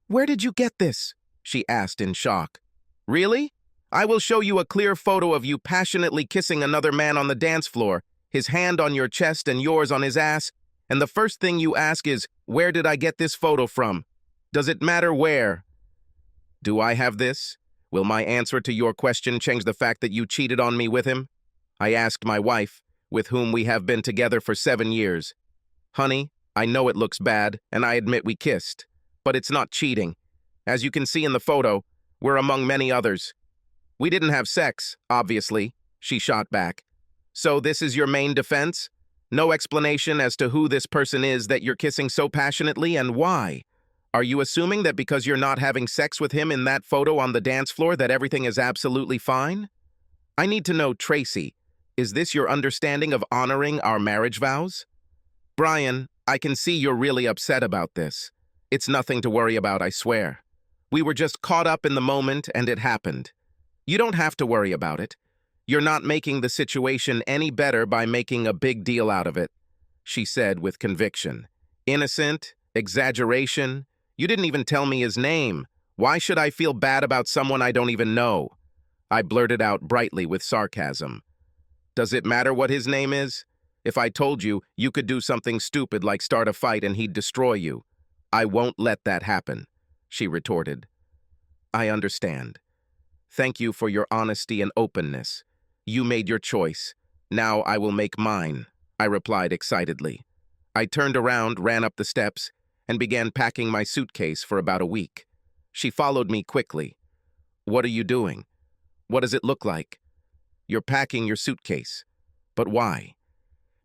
"Where did you get this?" she asked in shock. "Really? I will show you a clear photo of you passionately kissing another man on the dance floor, his hand on your chest and yours on his ass, and the first thing you ask is, 'Where did I get this photo from?' Does it matter where? Do I have this? Will my answer to your question change the fact that you cheated on me with him?" I asked my wife, with whom we have been together for 7 years. "Honey, I know it looks bad, and I admit we kissed. But it's not cheating. As you can see in the photo, we're among many others. We didn't have sex, obviously," she shot back. "So this is your main defense? No explanation as to who this person is that you're kissing so passionately and why? Are you assuming that because you're not having sex with him in that photo on the dance floor that everything is absolutely fine? I need to know, Tracy, is this your understanding of honoring our marriage vows?" "Brian, I can see you're really upset about this. It's nothing to worry about, I swear. We were just caught up in the moment and it happened. You don't have to worry about it. You're not making the situation any better by making a big deal out of it," she said with conviction. "Innocent, exaggeration. You didn't even tell me his name. Why should I feel bad about someone I don't even know?" I blurted out brightly with sarcasm. "Does it matter what his name is? If I told you, you could do something stupid like start a fight and he'd destroy you. I won't let that happen," she retorted. "I understand. Thank you for your honesty and openness. You made your choice. Now I will make mine," I replied excitedly. I turned around, ran up the steps, and began packing my suitcase for about a week. She followed me quickly. "What are you doing? What does it look like?" "You're packing your suitcase." "But why?"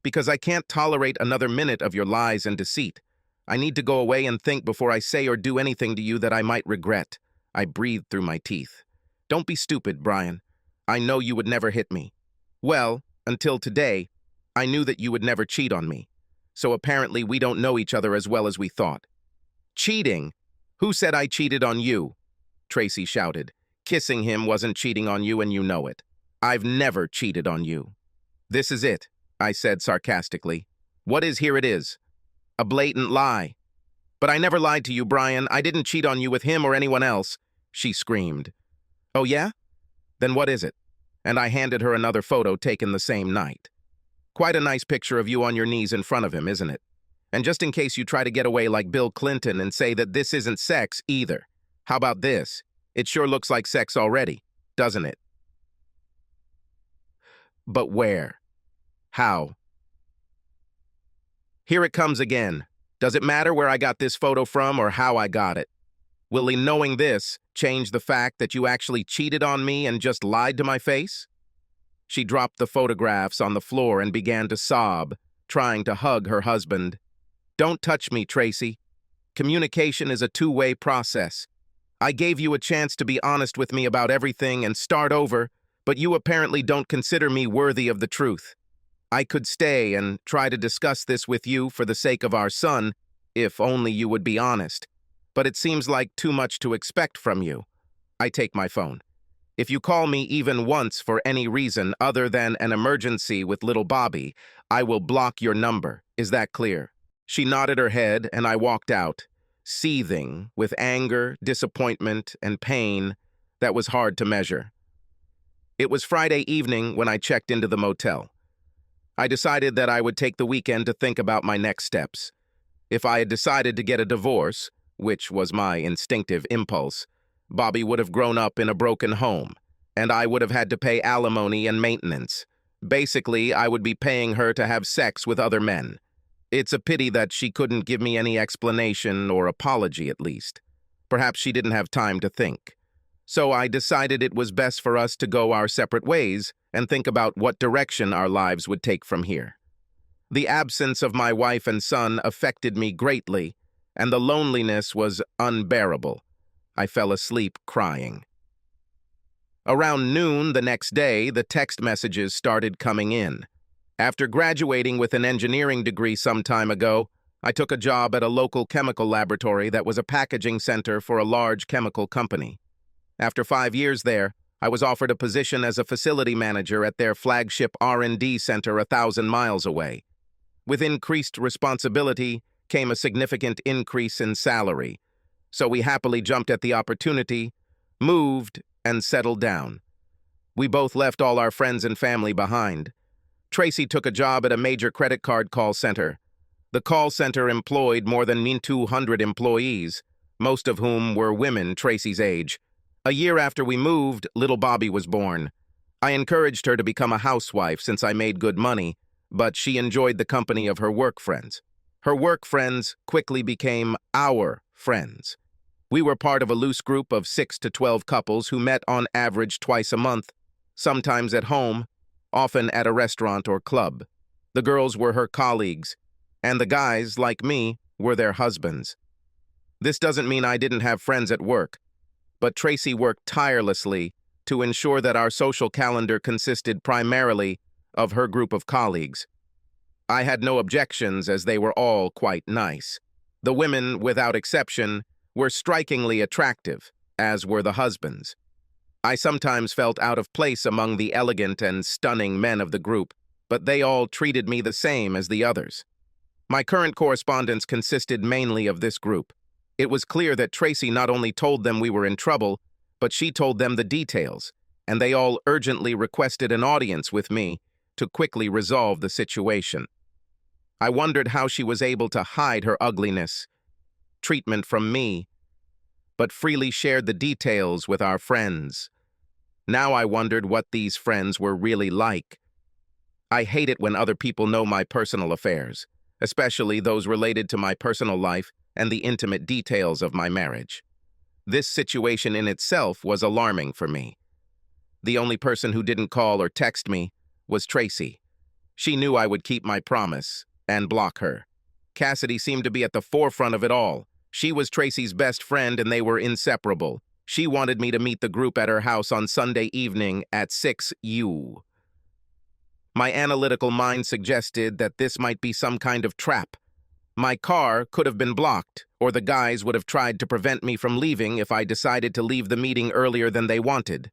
"Because I can't tolerate another minute of your lies and deceit. I need to go away and think before I say or do anything to you that I might regret." I breathed through my teeth. "Don't be stupid, Brian. I know you would never hit me. Well, until today, I knew that you would never cheat on me. So apparently we don't know each other as well as we thought." "Cheating? Who said I cheated on you?" Tracy shouted. "Kissing him wasn't cheating on you and you know it. I've never cheated on you." "This is it," I said sarcastically. "What is here it is. A blatant lie." "But I never lied to you, Brian. I didn't cheat on you with him or anyone else," she screamed. "Oh yeah? Then what is it?" And I handed her another photo taken the same night. "Quite a nice picture of you on your knees in front of him, isn't it? And just in case you try to get away like Bill Clinton and say that this isn't sex either, how about this? It sure looks like sex already, doesn't it?" "But where? How?" "Here it comes again. Does it matter where I got this photo from or how I got it? Will knowing this change the fact that you actually cheated on me and just lied to my face?" She dropped the photographs on the floor and began to sob, trying to hug her husband. "Don't touch me, Tracy. Communication is a two-way process. I gave you a chance to be honest with me about everything and start over, but you apparently don't consider me worthy of the truth. I could stay and try to discuss this with you for the sake of our son, if only you would be honest. But it seems like too much to expect from you." I take my phone. "If you call me even once for any reason other than an emergency with little Bobby, I will block your number. Is that clear?" She nodded her head and I walked out, seething with anger, disappointment, and pain that was hard to measure. It was Friday evening when I checked into the motel. I decided that I would take the weekend to think about my next steps. If I had decided to get a divorce, which was my instinctive impulse, Bobby would have grown up in a broken home, and I would have had to pay alimony and maintenance. Basically, I would be paying her to have sex with other men. It's a pity that she couldn't give me any explanation or apology at least. Perhaps she didn't have time to think. So I decided it was best for us to go our separate ways and think about what direction our lives would take from here. The absence of my wife and son affected me greatly, and the loneliness was unbearable. I fell asleep crying. Around noon the next day, the text messages started coming in. After graduating with an engineering degree some time ago, I took a job at a local chemical laboratory that was a packaging center for a large chemical company. After 5 years there, I was offered a position as a facility manager at their flagship R&D center 1,000 miles away. With increased responsibility came a significant increase in salary. so we happily jumped at the opportunity, moved, and settled down. We both left all our friends and family behind. Tracy took a job at a major credit card call center. The call center employed more than 200 employees, most of whom were women Tracy's age. A year after we moved, little Bobby was born. I encouraged her to become a housewife since I made good money, but she enjoyed the company of her work friends. Her work friends quickly became our friends. We were part of a loose group of 6 to 12 couples who met on average twice a month, sometimes at home, often at a restaurant or club. The girls were her colleagues, and the guys, like me, were their husbands. This doesn't mean I didn't have friends at work, but Tracy worked tirelessly to ensure that our social calendar consisted primarily of her group of colleagues. I had no objections as they were all quite nice. The women, without exception, were strikingly attractive, as were the husbands. I sometimes felt out of place among the elegant and stunning men of the group, but they all treated me the same as the others. My current correspondence consisted mainly of this group. It was clear that Tracy not only told them we were in trouble, but she told them the details, and they all urgently requested an audience with me to quickly resolve the situation. I wondered how she was able to hide her ugliness, treatment from me, but freely shared the details with our friends. Now I wondered what these friends were really like. I hate it when other people know my personal affairs, especially those related to my personal life and the intimate details of my marriage. This situation in itself was alarming for me. The only person who didn't call or text me was Tracy. She knew I would keep my promise and block her. Cassidy seemed to be at the forefront of it all. She was Tracy's best friend and they were inseparable. She wanted me to meet the group at her house on Sunday evening at 6 U. My analytical mind suggested that this might be some kind of trap. My car could have been blocked, or the guys would have tried to prevent me from leaving if I decided to leave the meeting earlier than they wanted.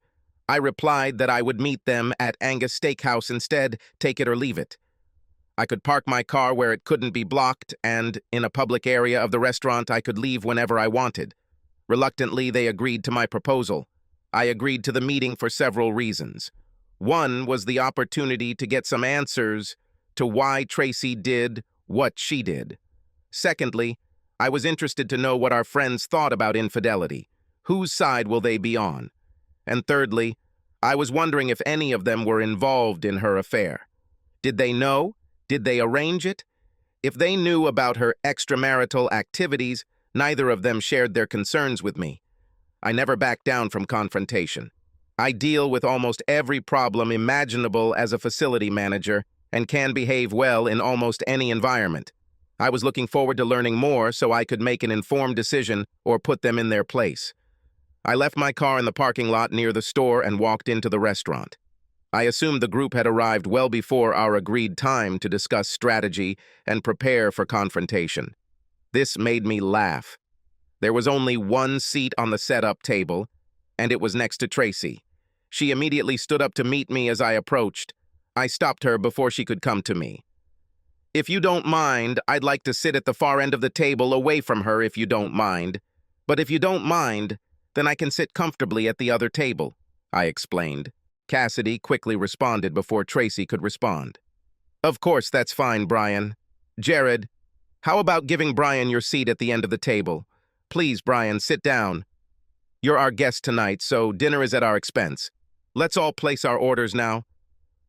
I replied that I would meet them at Angus Steakhouse instead, take it or leave it. I could park my car where it couldn't be blocked, and in a public area of the restaurant I could leave whenever I wanted. Reluctantly, they agreed to my proposal. I agreed to the meeting for several reasons. One was the opportunity to get some answers to why Tracy did what she did. Secondly, I was interested to know what our friends thought about infidelity. Whose side will they be on? And thirdly, I was wondering if any of them were involved in her affair. Did they know? Did they arrange it? If they knew about her extramarital activities, neither of them shared their concerns with me. I never back down from confrontation. I deal with almost every problem imaginable as a facility manager and can behave well in almost any environment. I was looking forward to learning more so I could make an informed decision or put them in their place. I left my car in the parking lot near the store and walked into the restaurant. I assumed the group had arrived well before our agreed time to discuss strategy and prepare for confrontation. This made me laugh. There was only one seat on the setup table, and it was next to Tracy. She immediately stood up to meet me as I approached. I stopped her before she could come to me. "If you don't mind, I'd like to sit at the far end of the table away from her if you don't mind. But if you don't mind, then I can sit comfortably at the other table," I explained. Cassidy quickly responded before Tracy could respond. "Of course, that's fine, Brian. Jared, how about giving Brian your seat at the end of the table? Please, Brian, sit down. You're our guest tonight, so dinner is at our expense. Let's all place our orders now."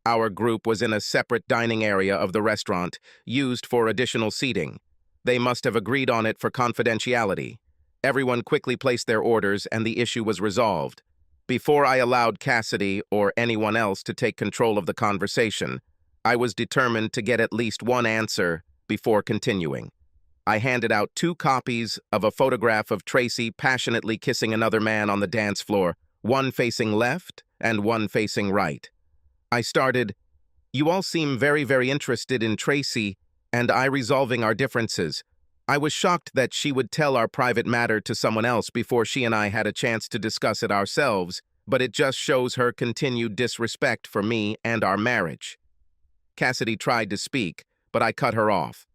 Our group was in a separate dining area of the restaurant, used for additional seating. They must have agreed on it for confidentiality. Everyone quickly placed their orders, and the issue was resolved. Before I allowed Cassidy or anyone else to take control of the conversation, I was determined to get at least one answer before continuing. I handed out 2 copies of a photograph of Tracy passionately kissing another man on the dance floor, one facing left and one facing right. I started, "You all seem very, very interested in Tracy and I resolving our differences. I was shocked that she would tell our private matter to someone else before she and I had a chance to discuss it ourselves, but it just shows her continued disrespect for me and our marriage." Cassidy tried to speak, but I cut her off.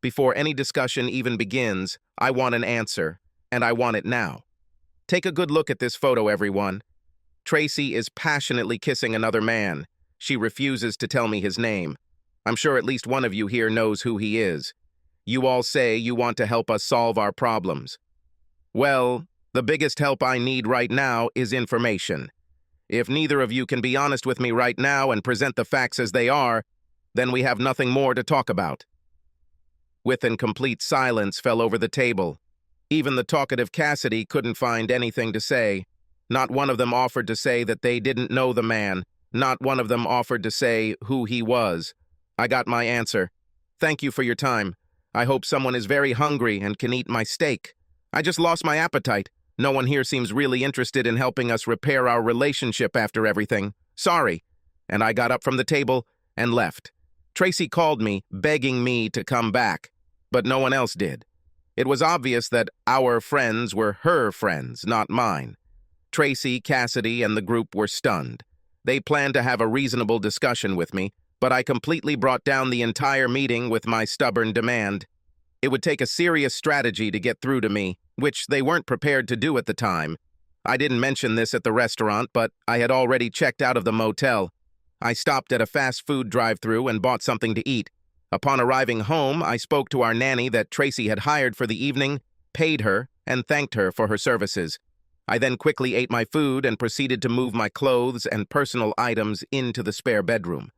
"Before any discussion even begins, I want an answer. and I want it now. Take a good look at this photo, everyone. Tracy is passionately kissing another man. She refuses to tell me his name. I'm sure at least one of you here knows who he is. You all say you want to help us solve our problems. Well, the biggest help I need right now is information. If neither of you can be honest with me right now and present the facts as they are, then we have nothing more to talk about. With and complete silence fell over the table. Even the talkative Cassidy couldn't find anything to say. Not one of them offered to say that they didn't know the man. Not one of them offered to say who he was. I got my answer. Thank you for your time. I hope someone is very hungry and can eat my steak. I just lost my appetite. No one here seems really interested in helping us repair our relationship after everything. Sorry. And I got up from the table and left. Tracy called me, begging me to come back, but no one else did. It was obvious that our friends were her friends, not mine. Tracy, Cassidy, and the group were stunned. They planned to have a reasonable discussion with me, but I completely brought down the entire meeting with my stubborn demand. It would take a serious strategy to get through to me, which they weren't prepared to do at the time. I didn't mention this at the restaurant, but I had already checked out of the motel. I stopped at a fast food drive-thru and bought something to eat. Upon arriving home, I spoke to our nanny that Tracy had hired for the evening, paid her, and thanked her for her services. I then quickly ate my food and proceeded to move my clothes and personal items into the spare bedroom.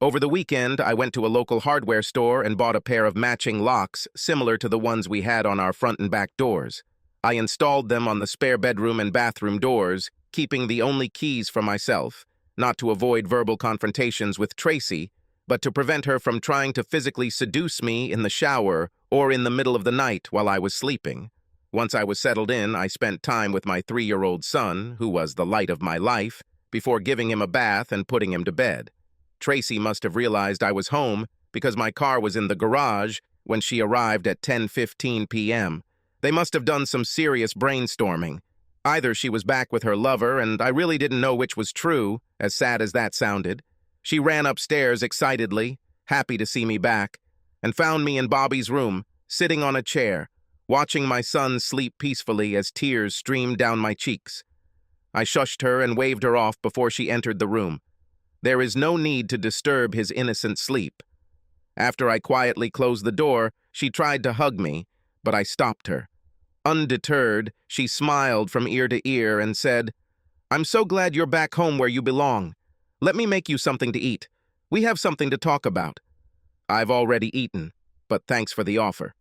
Over the weekend, I went to a local hardware store and bought a pair of matching locks similar to the ones we had on our front and back doors. I installed them on the spare bedroom and bathroom doors, keeping the only keys for myself, not to avoid verbal confrontations with Tracy, but to prevent her from trying to physically seduce me in the shower or in the middle of the night while I was sleeping. Once I was settled in, I spent time with my 3-year-old son, who was the light of my life, before giving him a bath and putting him to bed. Tracy must have realized I was home because my car was in the garage when she arrived at 10:15 p.m. They must have done some serious brainstorming. Either she was back with her lover, and I really didn't know which was true, as sad as that sounded. She ran upstairs excitedly, happy to see me back, and found me in Bobby's room, sitting on a chair, watching my son sleep peacefully as tears streamed down my cheeks. I shushed her and waved her off before she entered the room. There is no need to disturb his innocent sleep. After I quietly closed the door, she tried to hug me, but I stopped her. Undeterred, she smiled from ear to ear and said, "I'm so glad you're back home where you belong. Let me make you something to eat. We have something to talk about." "I've already eaten, but thanks for the offer.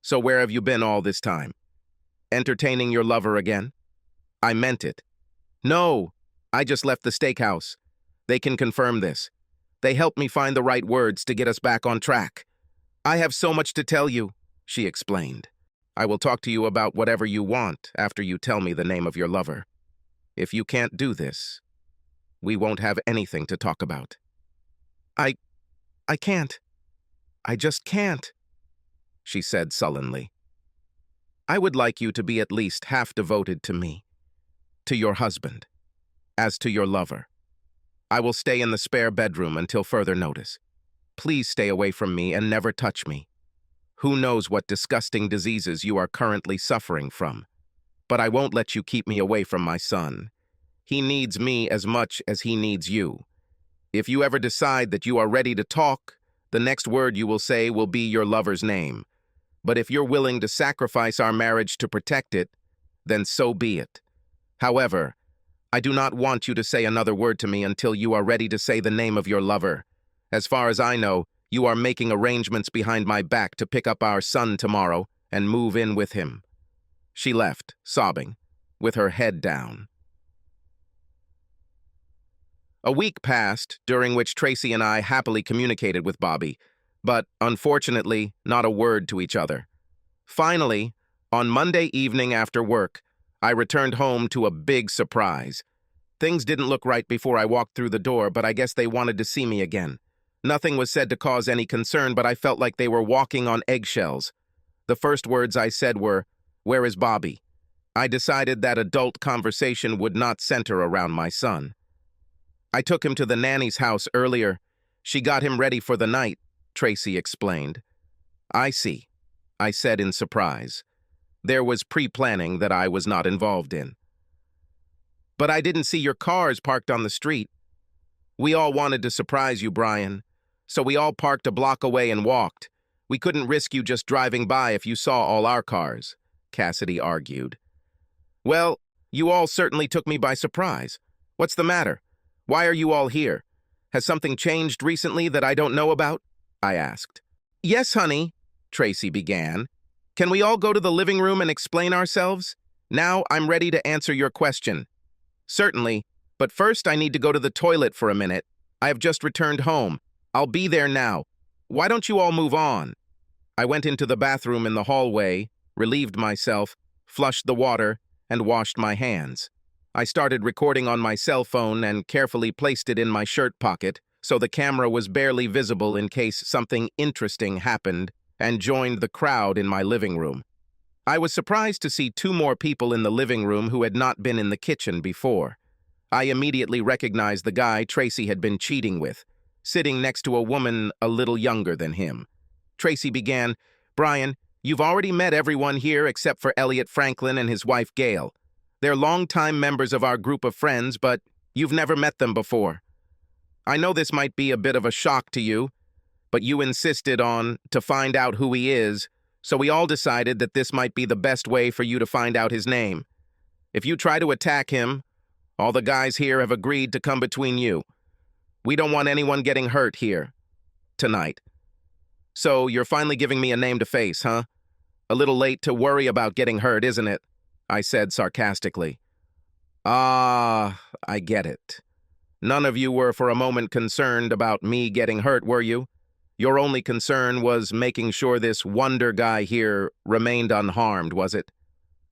So where have you been all this time? Entertaining your lover again?" I meant it. "No, I just left the steakhouse. They can confirm this. They helped me find the right words to get us back on track." "I have so much to tell you," she explained. "I will talk to you about whatever you want after you tell me the name of your lover. If you can't do this, we won't have anything to talk about." I can't. I just can't," she said sullenly. "I would like you to be at least half devoted to me, to your husband, as to your lover. I will stay in the spare bedroom until further notice. Please stay away from me and never touch me. Who knows what disgusting diseases you are currently suffering from, but I won't let you keep me away from my son. He needs me as much as he needs you. If you ever decide that you are ready to talk, the next word you will say will be your lover's name. But if you're willing to sacrifice our marriage to protect it, then so be it. However, I do not want you to say another word to me until you are ready to say the name of your lover. As far as I know, you are making arrangements behind my back to pick up our son tomorrow and move in with him." She left, sobbing, with her head down. A week passed, during which Tracy and I happily communicated with Bobby, but, unfortunately, not a word to each other. Finally, on Monday evening after work, I returned home to a big surprise. Things didn't look right before I walked through the door, but I guess they wanted to see me again. Nothing was said to cause any concern, but I felt like they were walking on eggshells. The first words I said were, "Where is Bobby?" I decided that adult conversation would not center around my son. "I took him to the nanny's house earlier. She got him ready for the night," Tracy explained. "I see," I said in surprise. There was pre-planning that I was not involved in. But I didn't see your cars parked on the street. We all wanted to surprise you, Brian, so we all parked a block away and walked. We couldn't risk you just driving by if you saw all our cars, Cassidy argued. Well, you all certainly took me by surprise. What's the matter? Why are you all here? Has something changed recently that I don't know about? I asked. Yes, honey, Tracy began. Can we all go to the living room and explain ourselves? Now I'm ready to answer your question. Certainly, but first I need to go to the toilet for a minute. I have just returned home. I'll be there now. Why don't you all move on? I went into the bathroom in the hallway, relieved myself, flushed the water, and washed my hands. I started recording on my cell phone and carefully placed it in my shirt pocket so the camera was barely visible in case something interesting happened, and joined the crowd in my living room. I was surprised to see 2 more people in the living room who had not been in the kitchen before. I immediately recognized the guy Tracy had been cheating with, sitting next to a woman a little younger than him. Tracy began, Brian, you've already met everyone here except for Elliot Franklin and his wife Gail. They're longtime members of our group of friends, but you've never met them before. I know this might be a bit of a shock to you, but you insisted on to find out who he is, so we all decided that this might be the best way for you to find out his name. If you try to attack him, all the guys here have agreed to come between you. We don't want anyone getting hurt here tonight. So you're finally giving me a name to face, huh? A little late to worry about getting hurt, isn't it? I said sarcastically. Ah, I get it. None of you were for a moment concerned about me getting hurt, were you? Your only concern was making sure this wonder guy here remained unharmed, was it?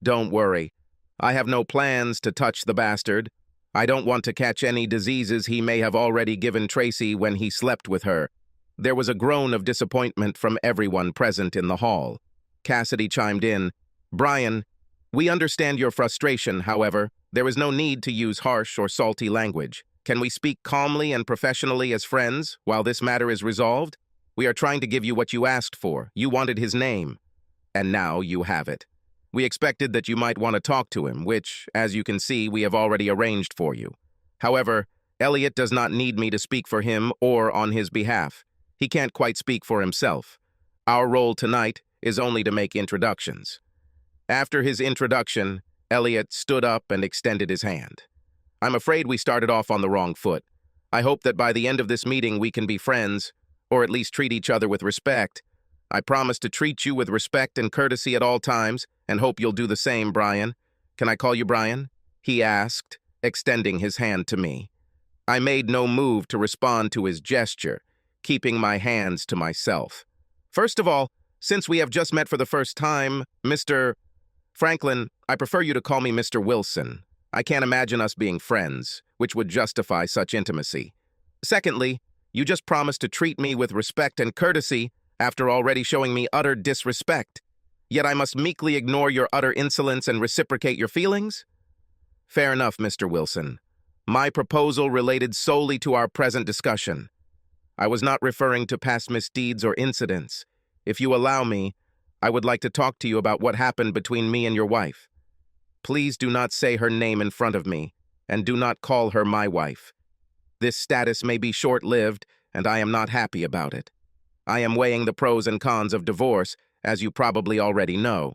Don't worry. I have no plans to touch the bastard. I don't want to catch any diseases he may have already given Tracy when he slept with her. There was a groan of disappointment from everyone present in the hall. Cassidy chimed in. Brian, we understand your frustration, however. There is no need to use harsh or salty language. Can we speak calmly and professionally as friends while this matter is resolved? We are trying to give you what you asked for. You wanted his name. And now you have it. We expected that you might want to talk to him, which, as you can see, we have already arranged for you. However, Elliot does not need me to speak for him or on his behalf. He can't quite speak for himself. Our role tonight is only to make introductions. After his introduction, Elliot stood up and extended his hand. I'm afraid we started off on the wrong foot. I hope that by the end of this meeting we can be friends, or at least treat each other with respect. I promise to treat you with respect and courtesy at all times, and hope you'll do the same, Brian. Can I call you Brian? He asked, extending his hand to me. I made no move to respond to his gesture, keeping my hands to myself. First of all, since we have just met for the first time, Mr. Franklin, I prefer you to call me Mr. Wilson. I can't imagine us being friends, which would justify such intimacy. Secondly, you just promised to treat me with respect and courtesy after already showing me utter disrespect. Yet I must meekly ignore your utter insolence and reciprocate your feelings? Fair enough, Mr. Wilson. My proposal related solely to our present discussion. I was not referring to past misdeeds or incidents. If you allow me, I would like to talk to you about what happened between me and your wife. Please do not say her name in front of me, and do not call her my wife. This status may be short-lived, and I am not happy about it. I am weighing the pros and cons of divorce, as you probably already know.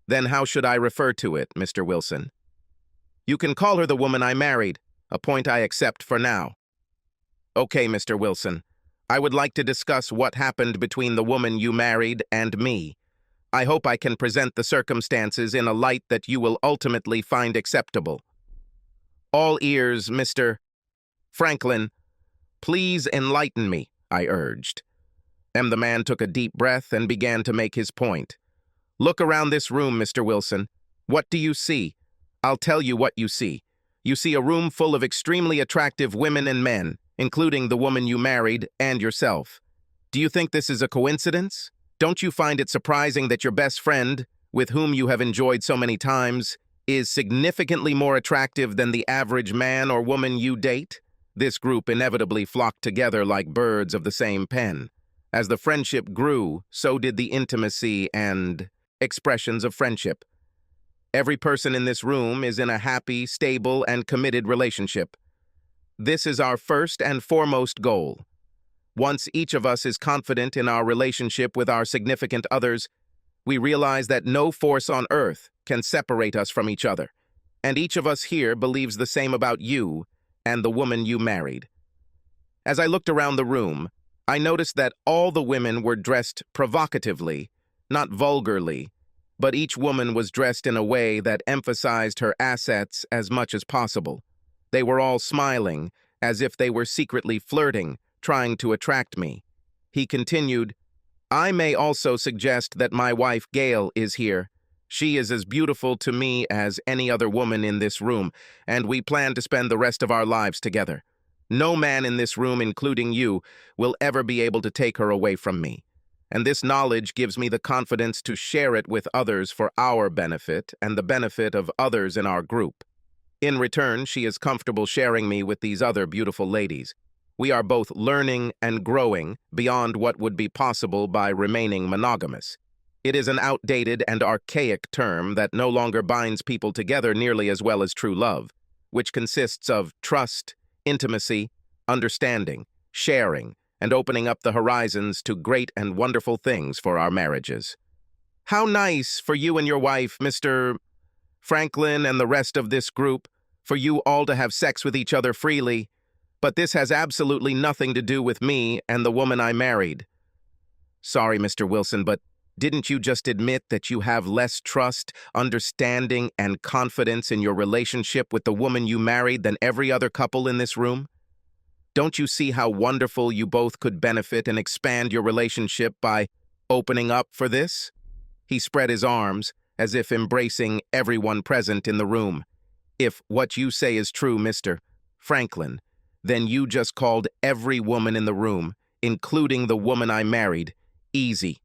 Then how should I refer to it, Mr. Wilson? You can call her the woman I married, a point I accept for now. Okay, Mr. Wilson. I would like to discuss what happened between the woman you married and me. I hope I can present the circumstances in a light that you will ultimately find acceptable. All ears, Mr. Franklin. Please enlighten me, I urged. And the man took a deep breath and began to make his point. Look around this room, Mr. Wilson. What do you see? I'll tell you what you see. You see a room full of extremely attractive women and men, including the woman you married and yourself. Do you think this is a coincidence? Don't you find it surprising that your best friend, with whom you have enjoyed so many times, is significantly more attractive than the average man or woman you date? This group inevitably flocked together like birds of the same pen. As the friendship grew, so did the intimacy and expressions of friendship. Every person in this room is in a happy, stable, and committed relationship. This is our first and foremost goal. Once each of us is confident in our relationship with our significant others, we realize that no force on earth can separate us from each other. And each of us here believes the same about you and the woman you married. As I looked around the room, I noticed that all the women were dressed provocatively, not vulgarly, but each woman was dressed in a way that emphasized her assets as much as possible. They were all smiling, as if they were secretly flirting, trying to attract me. He continued, "I may also suggest that my wife Gail is here. She is as beautiful to me as any other woman in this room, and we plan to spend the rest of our lives together. No man in this room, including you, will ever be able to take her away from me. And this knowledge gives me the confidence to share it with others for our benefit and the benefit of others in our group. In return, she is comfortable sharing me with these other beautiful ladies. We are both learning and growing beyond what would be possible by remaining monogamous. It is an outdated and archaic term that no longer binds people together nearly as well as true love, which consists of trust, intimacy, understanding, sharing, and opening up the horizons to great and wonderful things for our marriages. How nice for you and your wife, Mr. Franklin, and the rest of this group, for you all to have sex with each other freely, but this has absolutely nothing to do with me and the woman I married." "Sorry, Mr. Wilson, but didn't you just admit that you have less trust, understanding, and confidence in your relationship with the woman you married than every other couple in this room? Don't you see how wonderful you both could benefit and expand your relationship by opening up for this?" He spread his arms, as if embracing everyone present in the room. "If what you say is true, Mr. Franklin, then you just called every woman in the room, including the woman I married, easy.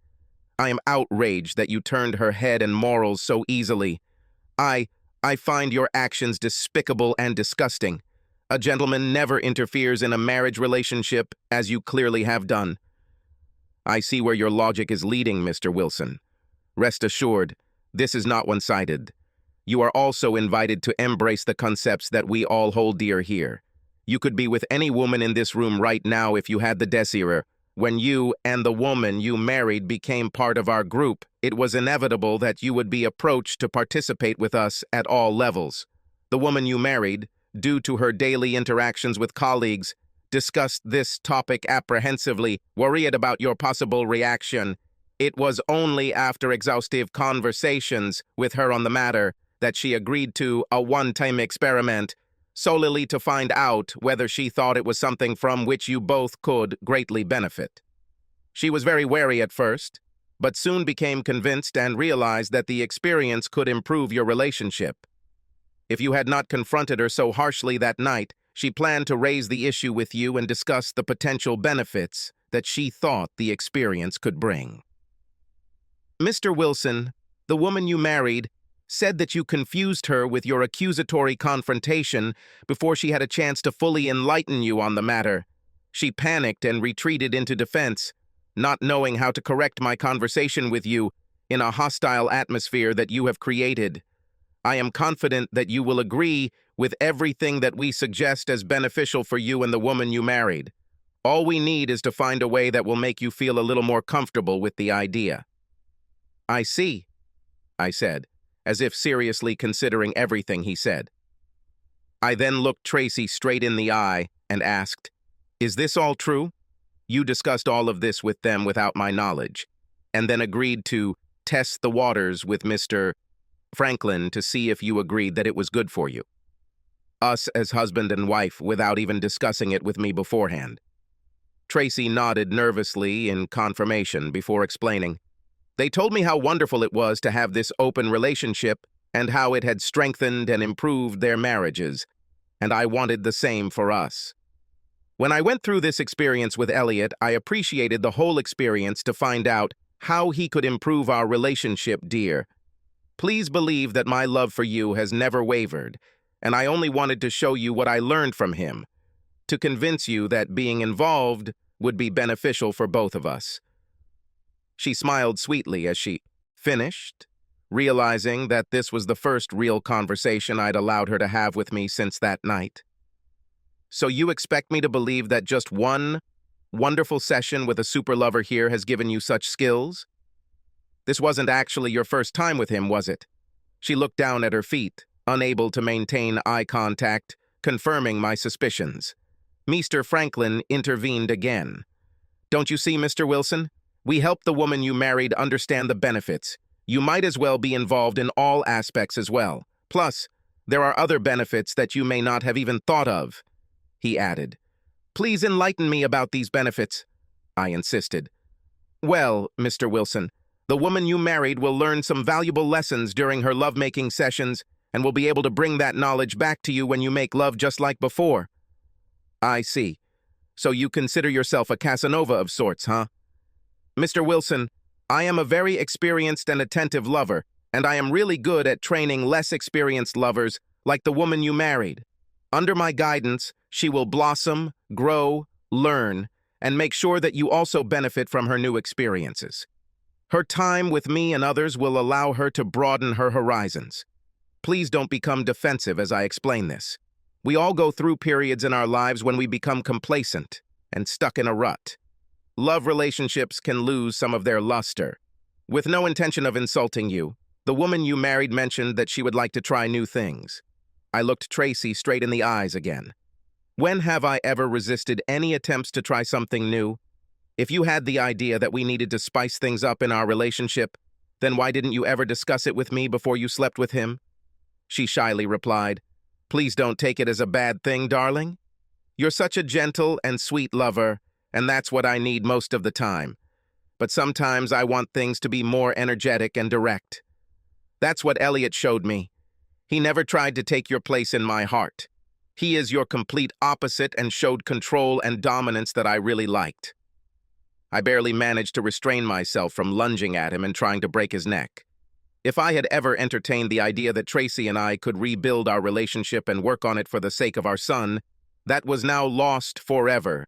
I am outraged that you turned her head and morals so easily. I find your actions despicable and disgusting. A gentleman never interferes in a marriage relationship, as you clearly have done." "I see where your logic is leading, Mr. Wilson. Rest assured, this is not one-sided. You are also invited to embrace the concepts that we all hold dear here. You could be with any woman in this room right now if you had the desire. When you and the woman you married became part of our group, it was inevitable that you would be approached to participate with us at all levels. The woman you married, due to her daily interactions with colleagues, discussed this topic apprehensively, worried about your possible reaction. It was only after exhaustive conversations with her on the matter that she agreed to a one-time experiment, solely to find out whether she thought it was something from which you both could greatly benefit. She was very wary at first, but soon became convinced and realized that the experience could improve your relationship. If you had not confronted her so harshly that night, she planned to raise the issue with you and discuss the potential benefits that she thought the experience could bring. Mr. Wilson, the woman you married, said that you confused her with your accusatory confrontation before she had a chance to fully enlighten you on the matter. She panicked and retreated into defense, not knowing how to correct my conversation with you in a hostile atmosphere that you have created. I am confident that you will agree with everything that we suggest as beneficial for you and the woman you married. All we need is to find a way that will make you feel a little more comfortable with the idea." "I see," I said, as if seriously considering everything he said. I then looked Tracy straight in the eye and asked, "Is this all true? You discussed all of this with them without my knowledge, and then agreed to test the waters with Mr. Franklin to see if you agreed that it was good for you. Us as husband and wife without even discussing it with me beforehand." Tracy nodded nervously in confirmation before explaining, "They told me how wonderful it was to have this open relationship and how it had strengthened and improved their marriages, and I wanted the same for us. When I went through this experience with Elliot, I appreciated the whole experience to find out how he could improve our relationship, dear. Please believe that my love for you has never wavered, and I only wanted to show you what I learned from him, to convince you that being involved would be beneficial for both of us." She smiled sweetly as she finished, realizing that this was the first real conversation I'd allowed her to have with me since that night. So you expect me to believe that just one wonderful session with a super lover here has given you such skills? This wasn't actually your first time with him, was it? She looked down at her feet, unable to maintain eye contact, confirming my suspicions. Mr. Franklin intervened again. Don't you see, Mr. Wilson? We helped the woman you married understand the benefits. You might as well be involved in all aspects as well. Plus, there are other benefits that you may not have even thought of, he added. Please enlighten me about these benefits, I insisted. Well, Mr. Wilson, the woman you married will learn some valuable lessons during her lovemaking sessions and will be able to bring that knowledge back to you when you make love just like before. I see. So you consider yourself a Casanova of sorts, huh? Mr. Wilson, I am a very experienced and attentive lover, and I am really good at training less experienced lovers like the woman you married. Under my guidance, she will blossom, grow, learn, and make sure that you also benefit from her new experiences. Her time with me and others will allow her to broaden her horizons. Please don't become defensive as I explain this. We all go through periods in our lives when we become complacent and stuck in a rut. Love relationships can lose some of their luster. With no intention of insulting you, the woman you married mentioned that she would like to try new things. I looked Tracy straight in the eyes again. When have I ever resisted any attempts to try something new? If you had the idea that we needed to spice things up in our relationship, then why didn't you ever discuss it with me before you slept with him? She shyly replied, Please don't take it as a bad thing, darling. You're such a gentle and sweet lover, and that's what I need most of the time. But sometimes I want things to be more energetic and direct. That's what Elliot showed me. He never tried to take your place in my heart. He is your complete opposite and showed control and dominance that I really liked. I barely managed to restrain myself from lunging at him and trying to break his neck. If I had ever entertained the idea that Tracy and I could rebuild our relationship and work on it for the sake of our son, that was now lost forever.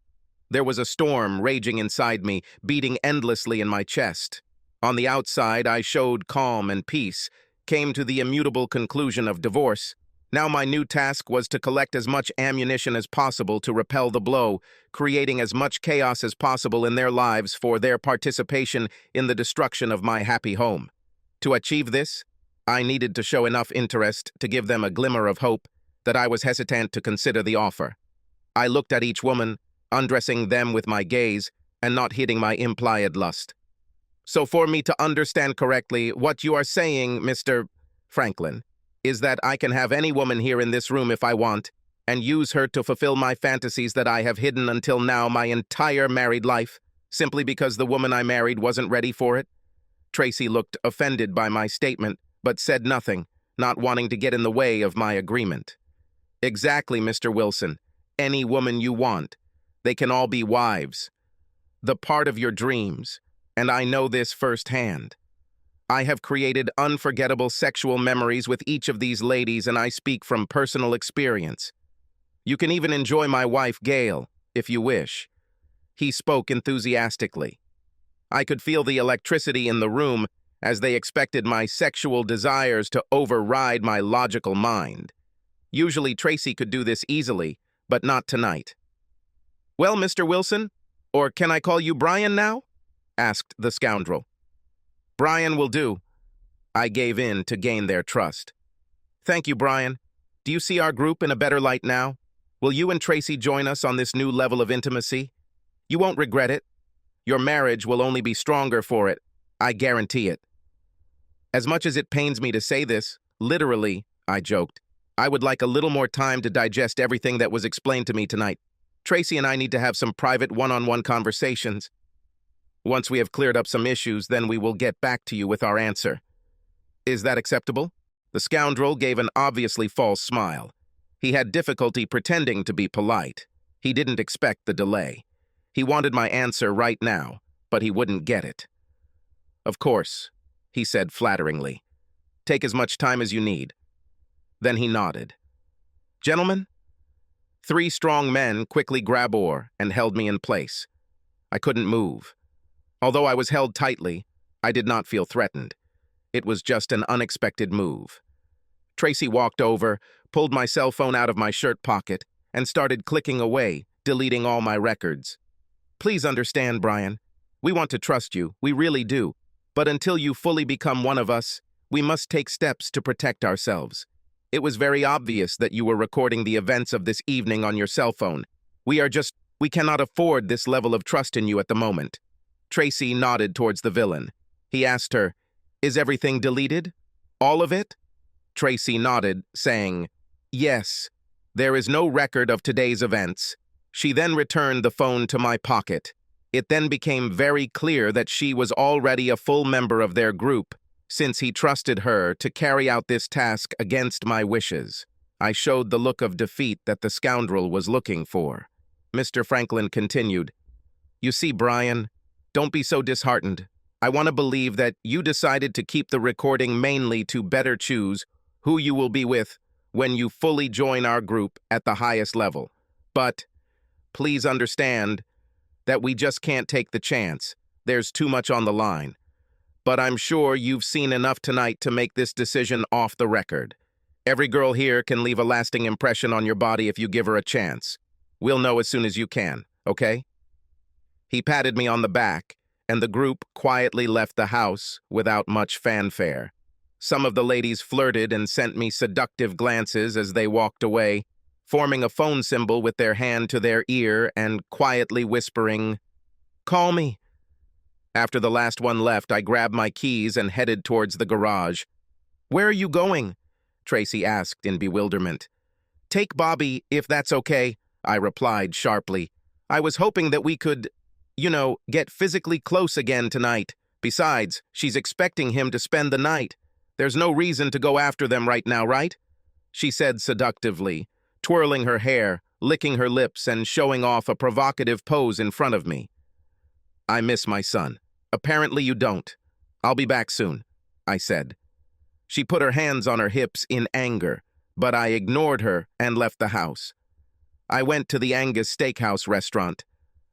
There was a storm raging inside me, beating endlessly in my chest. On the outside, I showed calm and peace, came to the immutable conclusion of divorce. Now my new task was to collect as much ammunition as possible to repel the blow, creating as much chaos as possible in their lives for their participation in the destruction of my happy home. To achieve this, I needed to show enough interest to give them a glimmer of hope that I was hesitant to consider the offer. I looked at each woman, undressing them with my gaze and not hitting my implied lust. So for me to understand correctly, what you are saying, Mr. Franklin, is that I can have any woman here in this room if I want, and use her to fulfill my fantasies that I have hidden until now my entire married life, simply because the woman I married wasn't ready for it? Tracy looked offended by my statement, but said nothing, not wanting to get in the way of my agreement. Exactly, Mr. Wilson. Any woman you want. They can all be wives. The part of your dreams, and I know this firsthand. I have created unforgettable sexual memories with each of these ladies, and I speak from personal experience. You can even enjoy my wife, Gail, if you wish. He spoke enthusiastically. I could feel the electricity in the room as they expected my sexual desires to override my logical mind. Usually Tracy could do this easily, but not tonight. Well, Mr. Wilson, or can I call you Brian now? Asked the scoundrel. Brian will do. I gave in to gain their trust. Thank you, Brian. Do you see our group in a better light now? Will you and Tracy join us on this new level of intimacy? You won't regret it. Your marriage will only be stronger for it. I guarantee it. As much as it pains me to say this, literally, I joked, I would like a little more time to digest everything that was explained to me tonight. Tracy and I need to have some private one-on-one conversations. Once we have cleared up some issues, then we will get back to you with our answer. Is that acceptable? The scoundrel gave an obviously false smile. He had difficulty pretending to be polite. He didn't expect the delay. He wanted my answer right now, but he wouldn't get it. Of course, he said flatteringly. Take as much time as you need. Then he nodded. Gentlemen? 3 strong men quickly grabbed oar and held me in place. I couldn't move. Although I was held tightly, I did not feel threatened. It was just an unexpected move. Tracy walked over, pulled my cell phone out of my shirt pocket, and started clicking away, deleting all my records. Please understand, Brian. We want to trust you, we really do. But until you fully become one of us, we must take steps to protect ourselves. It was very obvious that you were recording the events of this evening on your cell phone. We cannot afford this level of trust in you at the moment. Tracy nodded towards the villain. He asked her, "Is everything deleted? All of it?" Tracy nodded, saying, "Yes. There is no record of today's events." She then returned the phone to my pocket. It then became very clear that she was already a full member of their group, since he trusted her to carry out this task against my wishes. I showed the look of defeat that the scoundrel was looking for. Mr. Franklin continued, "You see, Brian, don't be so disheartened. I want to believe that you decided to keep the recording mainly to better choose who you will be with when you fully join our group at the highest level. But please understand that we just can't take the chance. There's too much on the line. But I'm sure you've seen enough tonight to make this decision off the record. Every girl here can leave a lasting impression on your body if you give her a chance. We'll know as soon as you can, okay?" He patted me on the back, and the group quietly left the house without much fanfare. Some of the ladies flirted and sent me seductive glances as they walked away, forming a phone symbol with their hand to their ear and quietly whispering, "Call me." After the last one left, I grabbed my keys and headed towards the garage. "Where are you going?" Tracy asked in bewilderment. "Take Bobby, if that's okay," I replied sharply. "I was hoping that we could, get physically close again tonight. Besides, she's expecting him to spend the night. There's no reason to go after them right now, right?" she said seductively, twirling her hair, licking her lips, and showing off a provocative pose in front of me. "I miss my son. Apparently you don't. I'll be back soon," I said. She put her hands on her hips in anger, but I ignored her and left the house. I went to the Angus Steakhouse restaurant.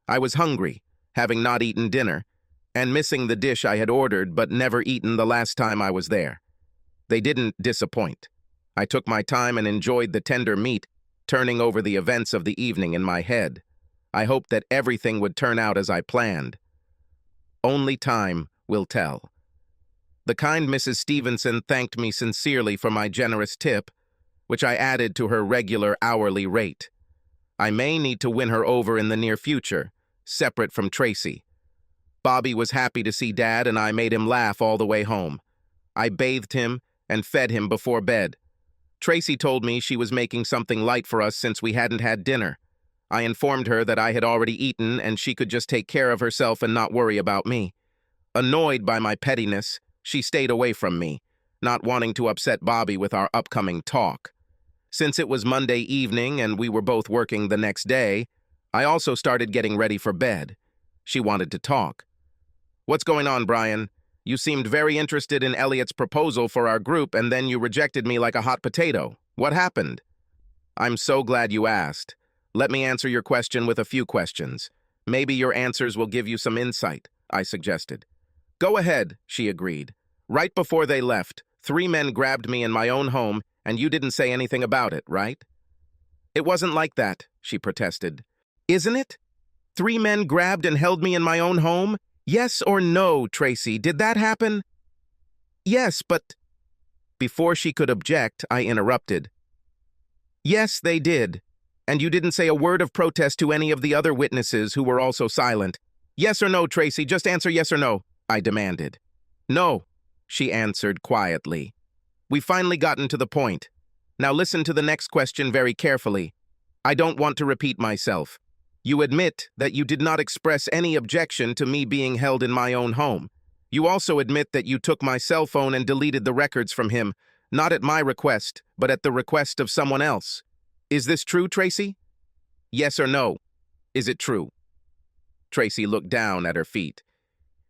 I was hungry, having not eaten dinner, and missing the dish I had ordered but never eaten the last time I was there. They didn't disappoint. I took my time and enjoyed the tender meat, turning over the events of the evening in my head. I hoped that everything would turn out as I planned. Only time will tell. The kind Mrs. Stevenson thanked me sincerely for my generous tip, which I added to her regular hourly rate. I may need to win her over in the near future, separate from Tracy. Bobby was happy to see Dad, and I made him laugh all the way home. I bathed him and fed him before bed. Tracy told me she was making something light for us since we hadn't had dinner. I informed her that I had already eaten and she could just take care of herself and not worry about me. Annoyed by my pettiness, she stayed away from me, not wanting to upset Bobby with our upcoming talk. Since it was Monday evening and we were both working the next day, I also started getting ready for bed. She wanted to talk. "What's going on, Brian? You seemed very interested in Elliot's proposal for our group, and then you rejected me like a hot potato. What happened?" "I'm so glad you asked. Let me answer your question with a few questions. Maybe your answers will give you some insight," I suggested. "Go ahead," she agreed. "Right before they left, 3 men grabbed me in my own home, and you didn't say anything about it, right?" "It wasn't like that," she protested. "Isn't it? 3 men grabbed and held me in my own home? Yes or no, Tracy, did that happen?" "Yes, but—" Before she could object, I interrupted. "Yes, they did. And you didn't say a word of protest to any of the other witnesses who were also silent. Yes or no, Tracy, just answer yes or no," I demanded. "No," she answered quietly. "We've finally gotten to the point. Now listen to the next question very carefully. I don't want to repeat myself. You admit that you did not express any objection to me being held in my own home. You also admit that you took my cell phone and deleted the records from him, not at my request, but at the request of someone else. Is this true, Tracy? Yes or no? Is it true?" Tracy looked down at her feet.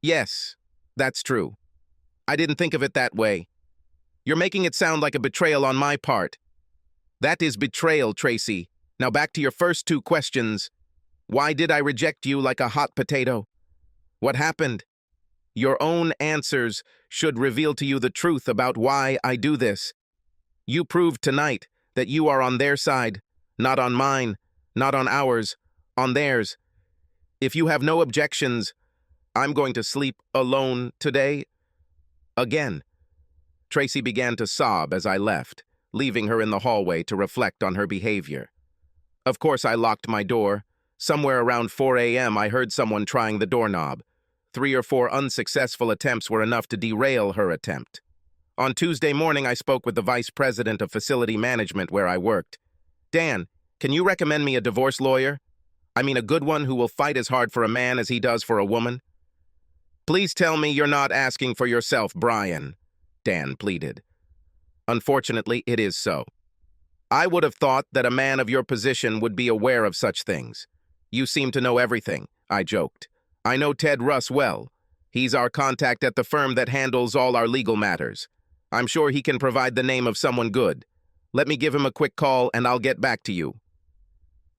"Yes, that's true. I didn't think of it that way. You're making it sound like a betrayal on my part." "That is betrayal, Tracy. Now back to your first 2 questions. Why did I reject you like a hot potato? What happened?" Your own answers should reveal to you the truth about why I do this. You proved tonight that you are on their side, not on mine, not on ours, on theirs. If you have no objections, I'm going to sleep alone today. Again. Tracy began to sob as I left, leaving her in the hallway to reflect on her behavior. Of course, I locked my door. Somewhere around 4 a.m., I heard someone trying the doorknob. 3 or 4 unsuccessful attempts were enough to derail her attempt. On Tuesday morning, I spoke with the vice president of facility management where I worked. Dan, can you recommend me a divorce lawyer? I mean, a good one who will fight as hard for a man as he does for a woman? Please tell me you're not asking for yourself, Brian, Dan pleaded. Unfortunately, it is so. I would have thought that a man of your position would be aware of such things. You seem to know everything, I joked. I know Ted Russ well. He's our contact at the firm that handles all our legal matters. I'm sure he can provide the name of someone good. Let me give him a quick call and I'll get back to you.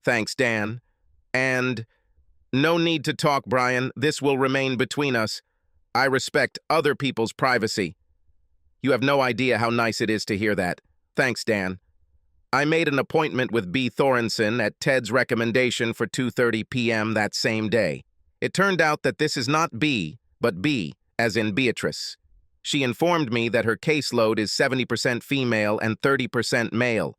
Thanks, Dan. And no need to talk, Brian. This will remain between us. I respect other people's privacy. You have no idea how nice it is to hear that. Thanks, Dan. I made an appointment with B. Thorenson at Ted's recommendation for 2:30 p.m. that same day. It turned out that this is not B, but B, as in Beatrice. She informed me that her caseload is 70% female and 30% male.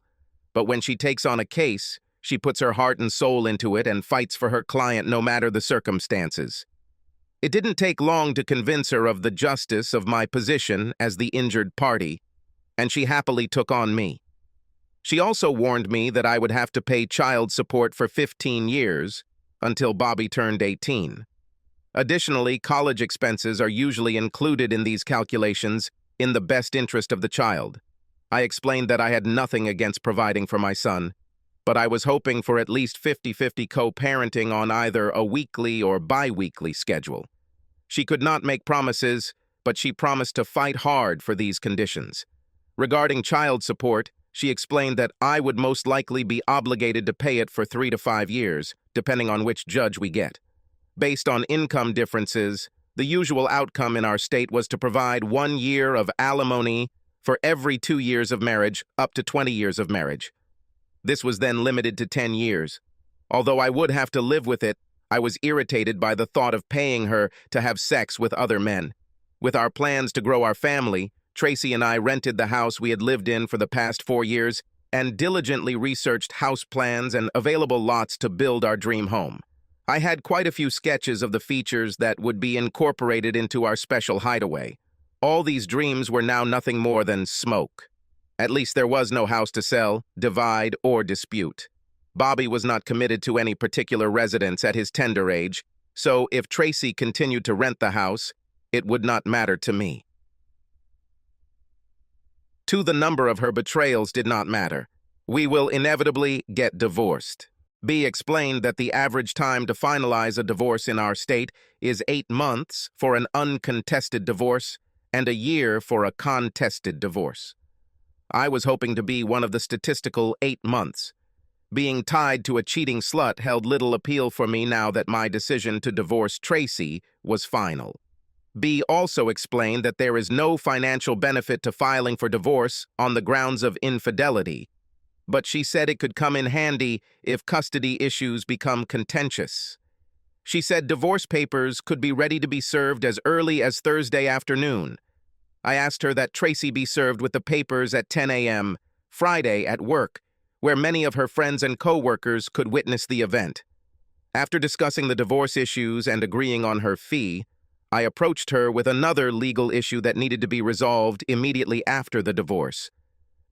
But when she takes on a case, she puts her heart and soul into it and fights for her client no matter the circumstances. It didn't take long to convince her of the justice of my position as the injured party, and she happily took on me. She also warned me that I would have to pay child support for 15 years until Bobby turned 18. Additionally, college expenses are usually included in these calculations in the best interest of the child. I explained that I had nothing against providing for my son, but I was hoping for at least 50-50 co-parenting on either a weekly or bi-weekly schedule. She could not make promises, but she promised to fight hard for these conditions. Regarding child support, she explained that I would most likely be obligated to pay it for 3 to 5 years, depending on which judge we get. Based on income differences, the usual outcome in our state was to provide 1 year of alimony for every 2 years of marriage, up to 20 years of marriage. This was then limited to 10 years. Although I would have to live with it, I was irritated by the thought of paying her to have sex with other men. With our plans to grow our family, Tracy and I rented the house we had lived in for the past 4 years and diligently researched house plans and available lots to build our dream home. I had quite a few sketches of the features that would be incorporated into our special hideaway. All these dreams were now nothing more than smoke. At least there was no house to sell, divide, or dispute. Bobby was not committed to any particular residence at his tender age, so if Tracy continued to rent the house, it would not matter to me. The number of her betrayals did not matter. We will inevitably get divorced. B explained that the average time to finalize a divorce in our state is 8 months for an uncontested divorce and a year for a contested divorce. I was hoping to be one of the statistical 8 months. Being tied to a cheating slut held little appeal for me now that my decision to divorce Tracy was final. B also explained that there is no financial benefit to filing for divorce on the grounds of infidelity, but she said it could come in handy if custody issues become contentious. She said divorce papers could be ready to be served as early as Thursday afternoon. I asked her that Tracy be served with the papers at 10 a.m. Friday at work, where many of her friends and co-workers could witness the event. After discussing the divorce issues and agreeing on her fee, I approached her with another legal issue that needed to be resolved immediately after the divorce.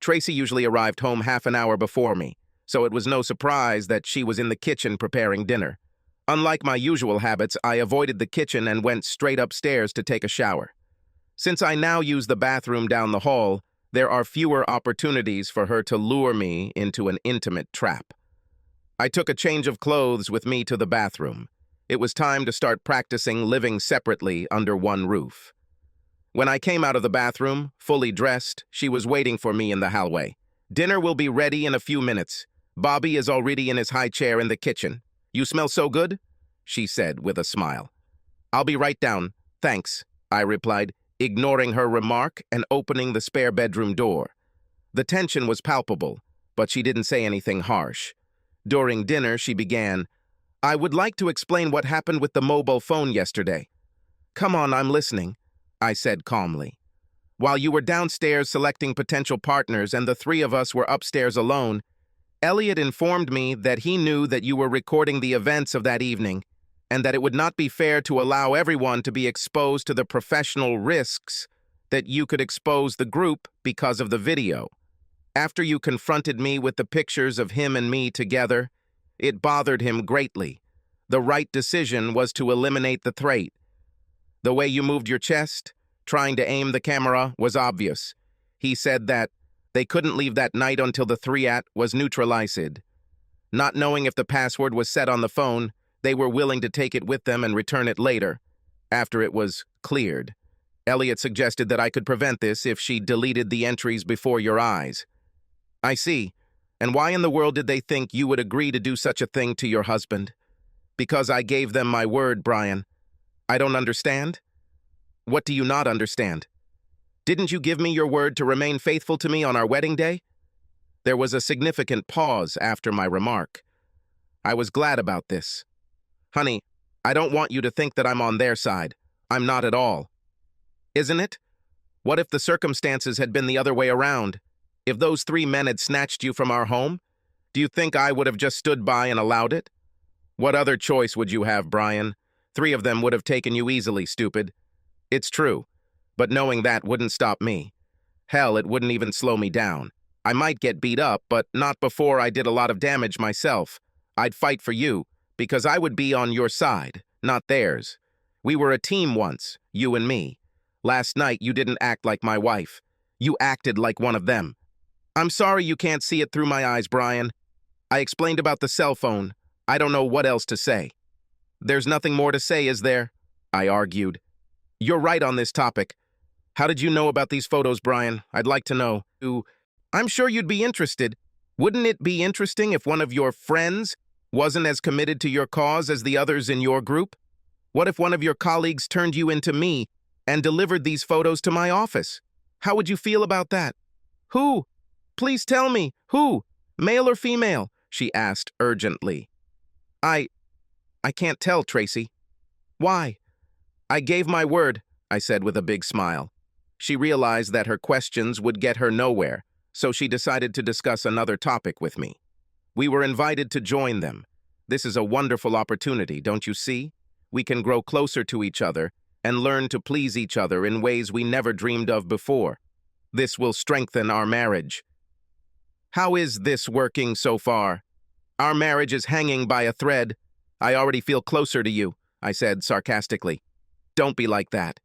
Tracy usually arrived home half an hour before me, so it was no surprise that she was in the kitchen preparing dinner. Unlike my usual habits, I avoided the kitchen and went straight upstairs to take a shower. Since I now use the bathroom down the hall, there are fewer opportunities for her to lure me into an intimate trap. I took a change of clothes with me to the bathroom. It was time to start practicing living separately under one roof. When I came out of the bathroom, fully dressed, she was waiting for me in the hallway. "Dinner will be ready in a few minutes. Bobby is already in his high chair in the kitchen. You smell so good," she said with a smile. "I'll be right down. Thanks," I replied, ignoring her remark and opening the spare bedroom door. The tension was palpable, but she didn't say anything harsh. During dinner, she began, "I would like to explain what happened with the mobile phone yesterday." "Come on, I'm listening," I said calmly. "While you were downstairs selecting potential partners and the three of us were upstairs alone, Elliot informed me that he knew that you were recording the events of that evening and that it would not be fair to allow everyone to be exposed to the professional risks that you could expose the group because of the video. After you confronted me with the pictures of him and me together, it bothered him greatly. The right decision was to eliminate the threat. The way you moved your chest, trying to aim the camera, was obvious. He said that they couldn't leave that night until the threat was neutralized. Not knowing if the password was set on the phone, they were willing to take it with them and return it later, after it was cleared. Elliot suggested that I could prevent this if she deleted the entries before your eyes." "I see. And why in the world did they think you would agree to do such a thing to your husband?" "Because I gave them my word, Brian." "I don't understand." "What do you not understand?" "Didn't you give me your word to remain faithful to me on our wedding day?" There was a significant pause after my remark. I was glad about this. "Honey, I don't want you to think that I'm on their side. I'm not at all." "Isn't it? What if the circumstances had been the other way around? If those three men had snatched you from our home, do you think I would have just stood by and allowed it?" "What other choice would you have, Brian? 3 of them would have taken you easily, stupid." "It's true, but knowing that wouldn't stop me. Hell, it wouldn't even slow me down. I might get beat up, but not before I did a lot of damage myself. I'd fight for you, because I would be on your side, not theirs. We were a team once, you and me. Last night, you didn't act like my wife. You acted like one of them." "I'm sorry you can't see it through my eyes, Brian. I explained about the cell phone. I don't know what else to say." "There's nothing more to say, is there?" I argued. "You're right on this topic. How did you know about these photos, Brian? I'd like to know." "I'm sure you'd be interested. Wouldn't it be interesting if one of your friends wasn't as committed to your cause as the others in your group? What if one of your colleagues turned you into me and delivered these photos to my office? How would you feel about that?" "Who? Please tell me. Who? Male or female?" she asked urgently. I can't tell, Tracy." "Why?" "I gave my word," I said with a big smile. She realized that her questions would get her nowhere, so she decided to discuss another topic with me. "We were invited to join them. This is a wonderful opportunity, don't you see? We can grow closer to each other and learn to please each other in ways we never dreamed of before. This will strengthen our marriage." "How is this working so far?" "Our marriage is hanging by a thread. I already feel closer to you," I said sarcastically. "Don't be like that.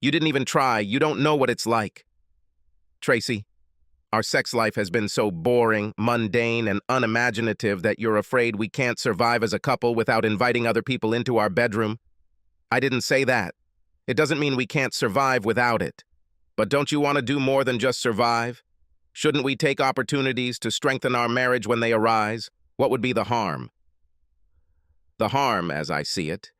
You didn't even try. You don't know what it's like." "Tracy, our sex life has been so boring, mundane, and unimaginative that you're afraid we can't survive as a couple without inviting other people into our bedroom." "I didn't say that. It doesn't mean we can't survive without it. But don't you want to do more than just survive? Shouldn't we take opportunities to strengthen our marriage when they arise? What would be the harm?" "The harm, as I see it,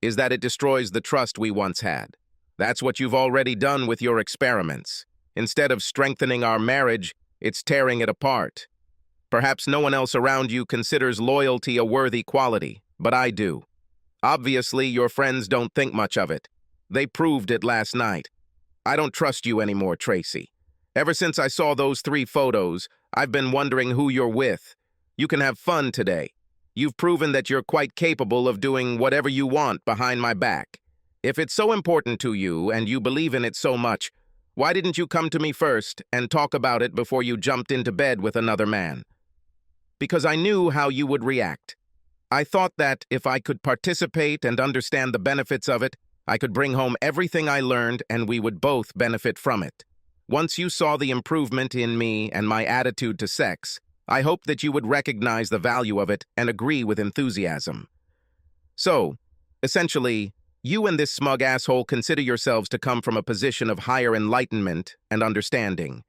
is that it destroys the trust we once had. That's what you've already done with your experiments. Instead of strengthening our marriage, it's tearing it apart. Perhaps no one else around you considers loyalty a worthy quality, but I do. Obviously, your friends don't think much of it. They proved it last night. I don't trust you anymore, Tracy. Ever since I saw those 3 photos, I've been wondering who you're with. You can have fun today. You've proven that you're quite capable of doing whatever you want behind my back. If it's so important to you and you believe in it so much, why didn't you come to me first and talk about it before you jumped into bed with another man?" "Because I knew how you would react. I thought that if I could participate and understand the benefits of it, I could bring home everything I learned and we would both benefit from it. Once you saw the improvement in me and my attitude to sex, I hoped that you would recognize the value of it and agree with enthusiasm. So, essentially, you and this smug asshole consider yourselves to come from a position of higher enlightenment and understanding,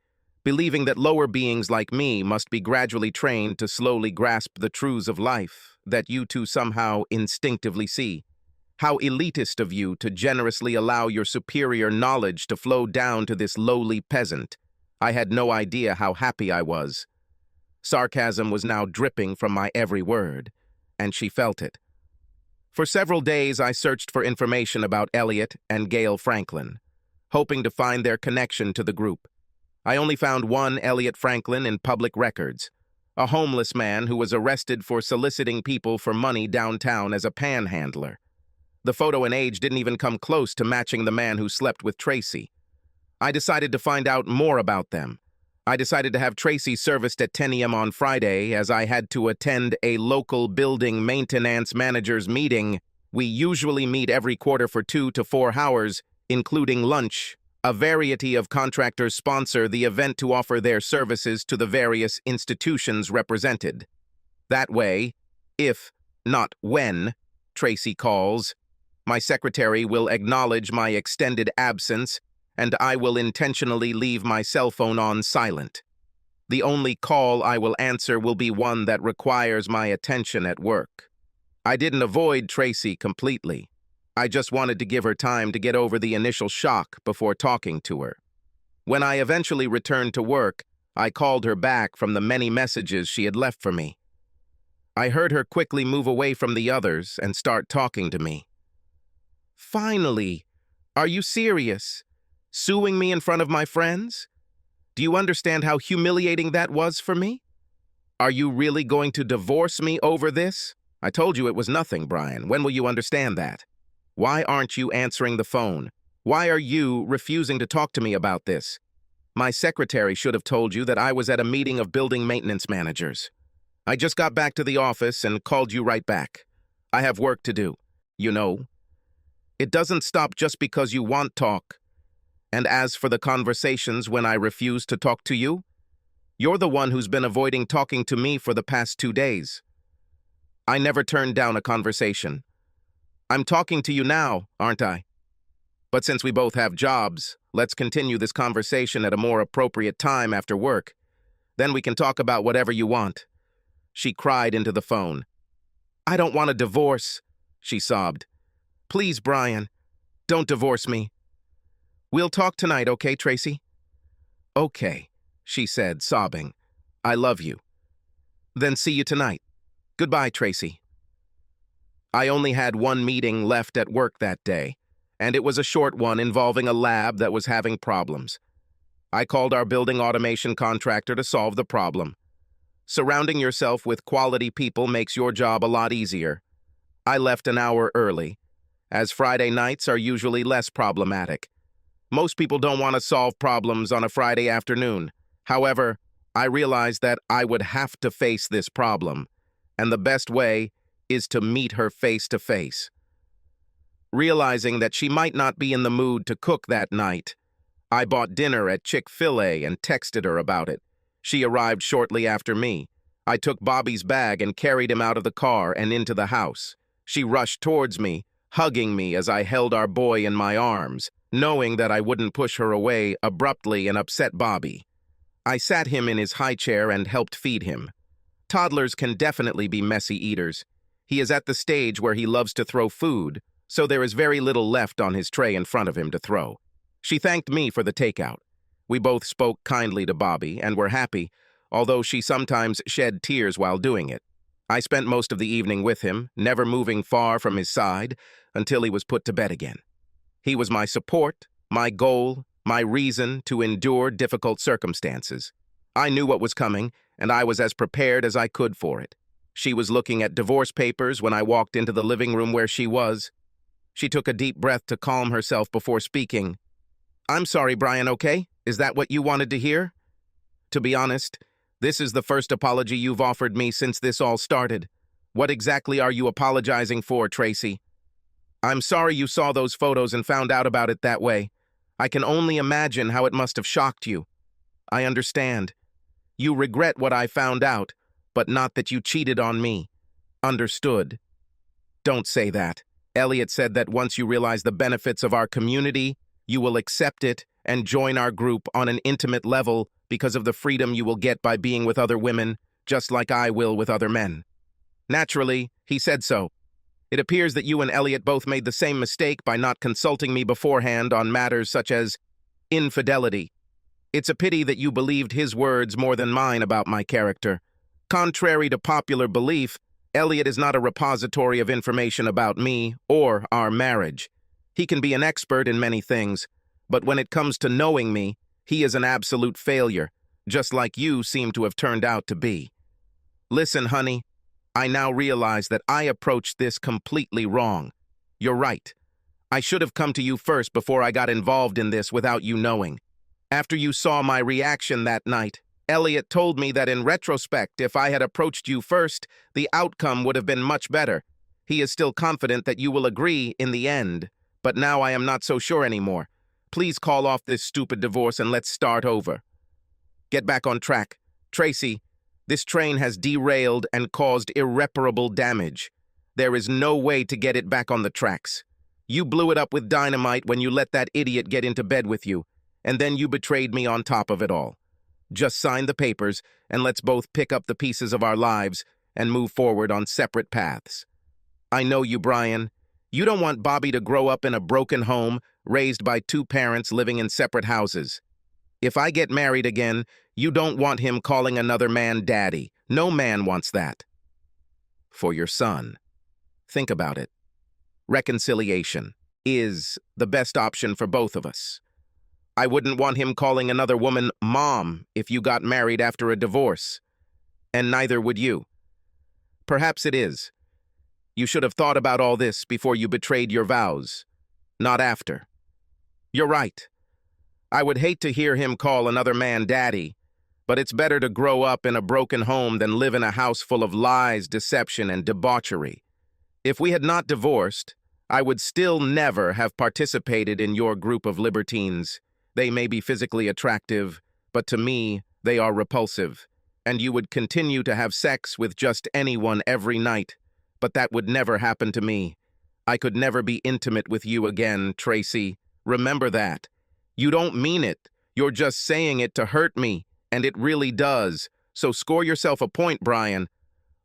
believing that lower beings like me must be gradually trained to slowly grasp the truths of life that you two somehow instinctively see. How elitist of you to generously allow your superior knowledge to flow down to this lowly peasant. I had no idea how happy I was. Sarcasm was now dripping from my every word, and she felt it. For several days, I searched for information about Elliot and Gail Franklin, hoping to find their connection to the group. I only found one Elliot Franklin in public records, a homeless man who was arrested for soliciting people for money downtown as a panhandler. The photo and age didn't even come close to matching the man who slept with Tracy. I decided to find out more about them. I decided to have Tracy serviced at 10 a.m. on Friday as I had to attend a local building maintenance managers meeting. We usually meet every quarter for 2 to 4 hours, including lunch. A variety of contractors sponsor the event to offer their services to the various institutions represented. That way, if, not when, Tracy calls, my secretary will acknowledge my extended absence, and I will intentionally leave my cell phone on silent. The only call I will answer will be one that requires my attention at work. I didn't avoid Tracy completely. I just wanted to give her time to get over the initial shock before talking to her. When I eventually returned to work, I called her back from the many messages she had left for me. I heard her quickly move away from the others and start talking to me. Finally! Are you serious? Suing me in front of my friends? Do you understand how humiliating that was for me? Are you really going to divorce me over this? I told you it was nothing, Brian. When will you understand that? Why aren't you answering the phone? Why are you refusing to talk to me about this? My secretary should have told you that I was at a meeting of building maintenance managers. I just got back to the office and called you right back. I have work to do, you know. It doesn't stop just because you want talk. And as for the conversations when I refuse to talk to you, you're the one who's been avoiding talking to me for the past 2 days. I never turned down a conversation. I'm talking to you now, aren't I? But since we both have jobs, let's continue this conversation at a more appropriate time after work. Then we can talk about whatever you want. She cried into the phone. I don't want a divorce, she sobbed. Please, Brian, don't divorce me. We'll talk tonight, okay, Tracy? Okay, she said, sobbing. I love you. Then see you tonight. Goodbye, Tracy. I only had one meeting left at work that day, and it was a short one involving a lab that was having problems. I called our building automation contractor to solve the problem. Surrounding yourself with quality people makes your job a lot easier. I left an hour early, as Friday nights are usually less problematic. Most people don't want to solve problems on a Friday afternoon. However, I realized that I would have to face this problem, and the best way is to meet her face to face. Realizing that she might not be in the mood to cook that night, I bought dinner at Chick-fil-A and texted her about it. She arrived shortly after me. I took Bobby's bag and carried him out of the car and into the house. She rushed towards me, hugging me as I held our boy in my arms, knowing that I wouldn't push her away abruptly and upset Bobby. I sat him in his high chair and helped feed him. Toddlers can definitely be messy eaters. He is at the stage where he loves to throw food, so there is very little left on his tray in front of him to throw. She thanked me for the takeout. We both spoke kindly to Bobby and were happy, although she sometimes shed tears while doing it. I spent most of the evening with him, never moving far from his side until he was put to bed again. He was my support, my goal, my reason to endure difficult circumstances. I knew what was coming, and I was as prepared as I could for it. She was looking at divorce papers when I walked into the living room where she was. She took a deep breath to calm herself before speaking. I'm sorry, Brian, okay? Is that what you wanted to hear? To be honest, this is the first apology you've offered me since this all started. What exactly are you apologizing for, Tracy? I'm sorry you saw those photos and found out about it that way. I can only imagine how it must have shocked you. I understand. You regret what I found out, but not that you cheated on me. Understood. Don't say that. Elliot said that once you realize the benefits of our community, you will accept it and join our group on an intimate level because of the freedom you will get by being with other women, just like I will with other men. Naturally, he said so. It appears that you and Elliot both made the same mistake by not consulting me beforehand on matters such as infidelity. It's a pity that you believed his words more than mine about my character. Contrary to popular belief, Elliot is not a repository of information about me or our marriage. He can be an expert in many things, but when it comes to knowing me, he is an absolute failure, just like you seem to have turned out to be. Listen, honey, I now realize that I approached this completely wrong. You're right. I should have come to you first before I got involved in this without you knowing. After you saw my reaction that night, Elliot told me that in retrospect, if I had approached you first, the outcome would have been much better. He is still confident that you will agree in the end, but now I am not so sure anymore. Please call off this stupid divorce and let's start over. Get back on track. Tracy, this train has derailed and caused irreparable damage. There is no way to get it back on the tracks. You blew it up with dynamite when you let that idiot get into bed with you, and then you betrayed me on top of it all. Just sign the papers, and let's both pick up the pieces of our lives and move forward on separate paths. I know you, Brian. You don't want Bobby to grow up in a broken home, raised by two parents living in separate houses. If I get married again, you don't want him calling another man daddy. No man wants that. For your son. Think about it. Reconciliation is the best option for both of us. I wouldn't want him calling another woman mom if you got married after a divorce. And neither would you. Perhaps it is. You should have thought about all this before you betrayed your vows, not after. You're right. I would hate to hear him call another man daddy, but it's better to grow up in a broken home than live in a house full of lies, deception, and debauchery. If we had not divorced, I would still never have participated in your group of libertines. They may be physically attractive, but to me, they are repulsive, and you would continue to have sex with just anyone every night, but that would never happen to me. I could never be intimate with you again, Tracy. Remember that. You don't mean it. You're just saying it to hurt me, and it really does. So score yourself a point, Brian.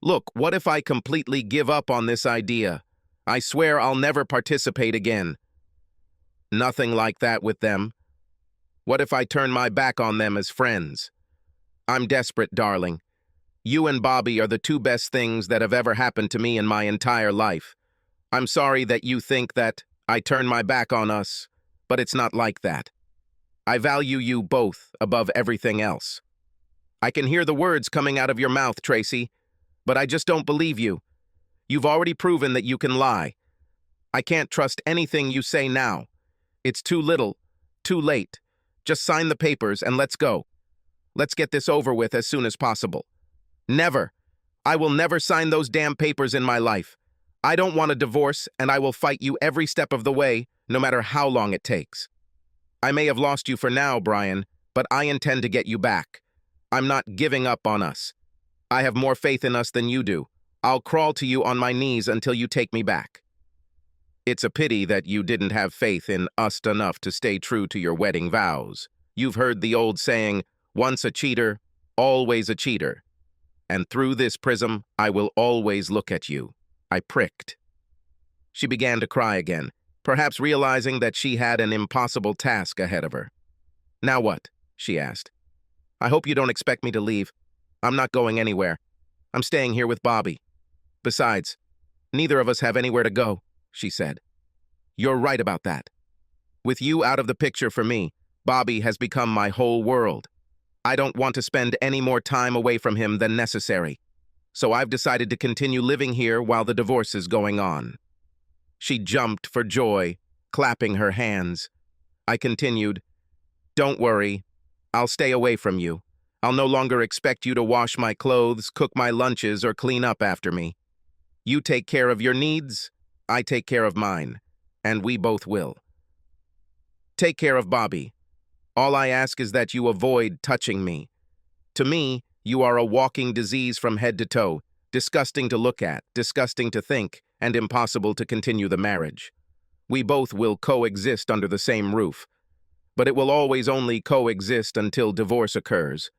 Look, what if I completely give up on this idea? I swear I'll never participate again. Nothing like that with them. What if I turn my back on them as friends? I'm desperate, darling. You and Bobby are the two best things that have ever happened to me in my entire life. I'm sorry that you think that I turn my back on us, but it's not like that. I value you both above everything else. I can hear the words coming out of your mouth, Tracy, but I just don't believe you. You've already proven that you can lie. I can't trust anything you say now. It's too little, too late. Just sign the papers and let's go. Let's get this over with as soon as possible. Never. I will never sign those damn papers in my life. I don't want a divorce, and I will fight you every step of the way, no matter how long it takes. I may have lost you for now, Brian, but I intend to get you back. I'm not giving up on us. I have more faith in us than you do. I'll crawl to you on my knees until you take me back. It's a pity that you didn't have faith in us enough to stay true to your wedding vows. You've heard the old saying, once a cheater, always a cheater. And through this prism, I will always look at you. I pricked. She began to cry again, perhaps realizing that she had an impossible task ahead of her. Now what? She asked. I hope you don't expect me to leave. I'm not going anywhere. I'm staying here with Bobby. Besides, neither of us have anywhere to go, she said. You're right about that. With you out of the picture for me, Bobby has become my whole world. I don't want to spend any more time away from him than necessary. So I've decided to continue living here while the divorce is going on. She jumped for joy, clapping her hands. I continued, Don't worry. I'll stay away from you. I'll no longer expect you to wash my clothes, cook my lunches, or clean up after me. You take care of your needs, I take care of mine, and we both will. Take care of Bobby. All I ask is that you avoid touching me. To me, you are a walking disease from head to toe, disgusting to look at, disgusting to think, and impossible to continue the marriage. We both will coexist under the same roof, but it will always only coexist until divorce occurs,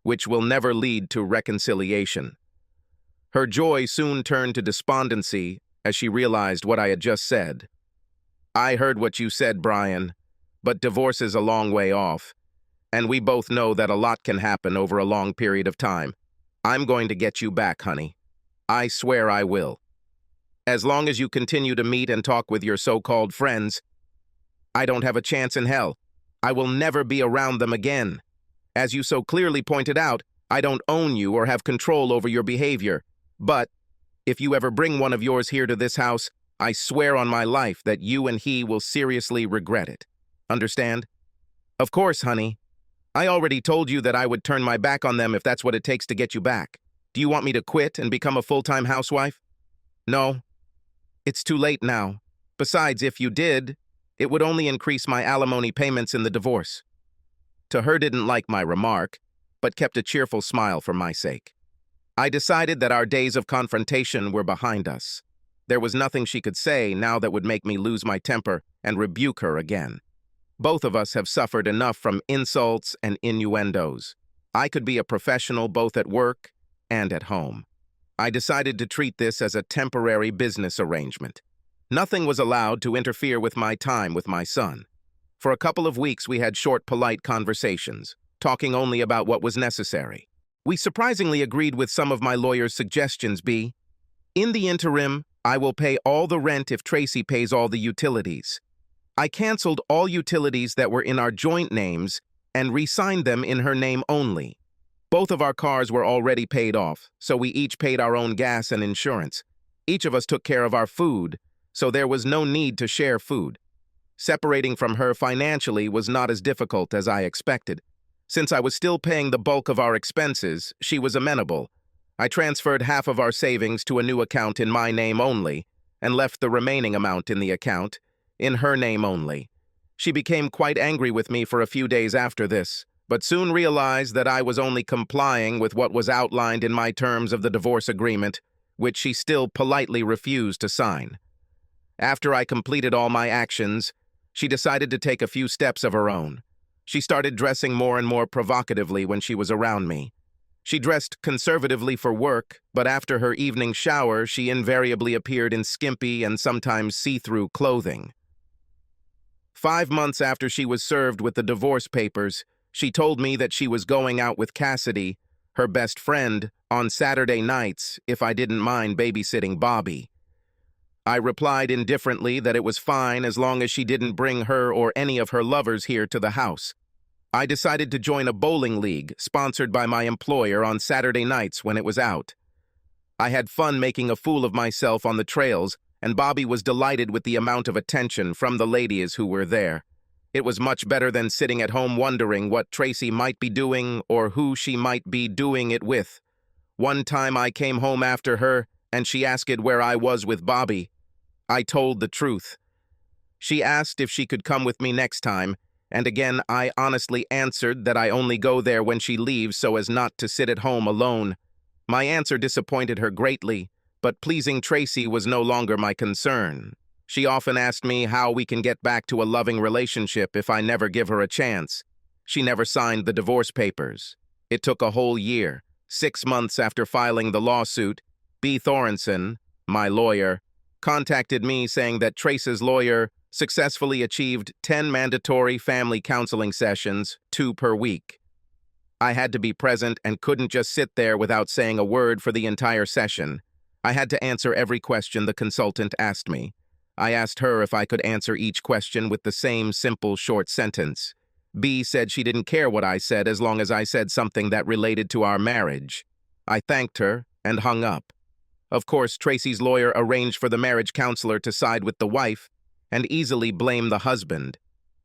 which will never lead to reconciliation. Her joy soon turned to despondency as she realized what I had just said. I heard what you said, Brian, but divorce is a long way off, and we both know that a lot can happen over a long period of time. I'm going to get you back, honey. I swear I will. As long as you continue to meet and talk with your so-called friends, I don't have a chance in hell. I will never be around them again. As you so clearly pointed out, I don't own you or have control over your behavior. But if you ever bring one of yours here to this house, I swear on my life that you and he will seriously regret it. Understand? Of course, honey. I already told you that I would turn my back on them if that's what it takes to get you back. Do you want me to quit and become a full-time housewife? No. It's too late now. Besides, if you did, it would only increase my alimony payments in the divorce. Tahir didn't like my remark, but kept a cheerful smile for my sake. I decided that our days of confrontation were behind us. There was nothing she could say now that would make me lose my temper and rebuke her again. Both of us have suffered enough from insults and innuendos. I could be a professional both at work and at home. I decided to treat this as a temporary business arrangement. Nothing was allowed to interfere with my time with my son. For a couple of weeks, we had short, polite conversations, talking only about what was necessary. We surprisingly agreed with some of my lawyer's suggestions. In the interim, I will pay all the rent if Tracy pays all the utilities. I canceled all utilities that were in our joint names and re-signed them in her name only. Both of our cars were already paid off, so we each paid our own gas and insurance. Each of us took care of our food, so there was no need to share food. Separating from her financially was not as difficult as I expected. Since I was still paying the bulk of our expenses, she was amenable. I transferred half of our savings to a new account in my name only, and left the remaining amount in the account in her name only. She became quite angry with me for a few days after this, but soon realized that I was only complying with what was outlined in my terms of the divorce agreement, which she still politely refused to sign. After I completed all my actions, she decided to take a few steps of her own. She started dressing more and more provocatively when she was around me. She dressed conservatively for work, but after her evening shower, she invariably appeared in skimpy and sometimes see-through clothing. 5 months after she was served with the divorce papers, she told me that she was going out with Cassidy, her best friend, on Saturday nights if I didn't mind babysitting Bobby. I replied indifferently that it was fine as long as she didn't bring her or any of her lovers here to the house. I decided to join a bowling league sponsored by my employer on Saturday nights when it was out. I had fun making a fool of myself on the trails, and Bobby was delighted with the amount of attention from the ladies who were there. It was much better than sitting at home wondering what Tracy might be doing or who she might be doing it with. One time I came home after her, and she asked where I was with Bobby. I told the truth. She asked if she could come with me next time, and again I honestly answered that I only go there when she leaves so as not to sit at home alone. My answer disappointed her greatly, but pleasing Tracy was no longer my concern. She often asked me how we can get back to a loving relationship if I never give her a chance. She never signed the divorce papers. It took a whole year. 6 months after filing the lawsuit, B. Thorenson, my lawyer, contacted me saying that Trace's lawyer successfully achieved 10 mandatory family counseling sessions, 2 per week. I had to be present and couldn't just sit there without saying a word for the entire session. I had to answer every question the consultant asked me. I asked her if I could answer each question with the same simple short sentence. B said she didn't care what I said as long as I said something that related to our marriage. I thanked her and hung up. Of course, Tracy's lawyer arranged for the marriage counselor to side with the wife and easily blame the husband.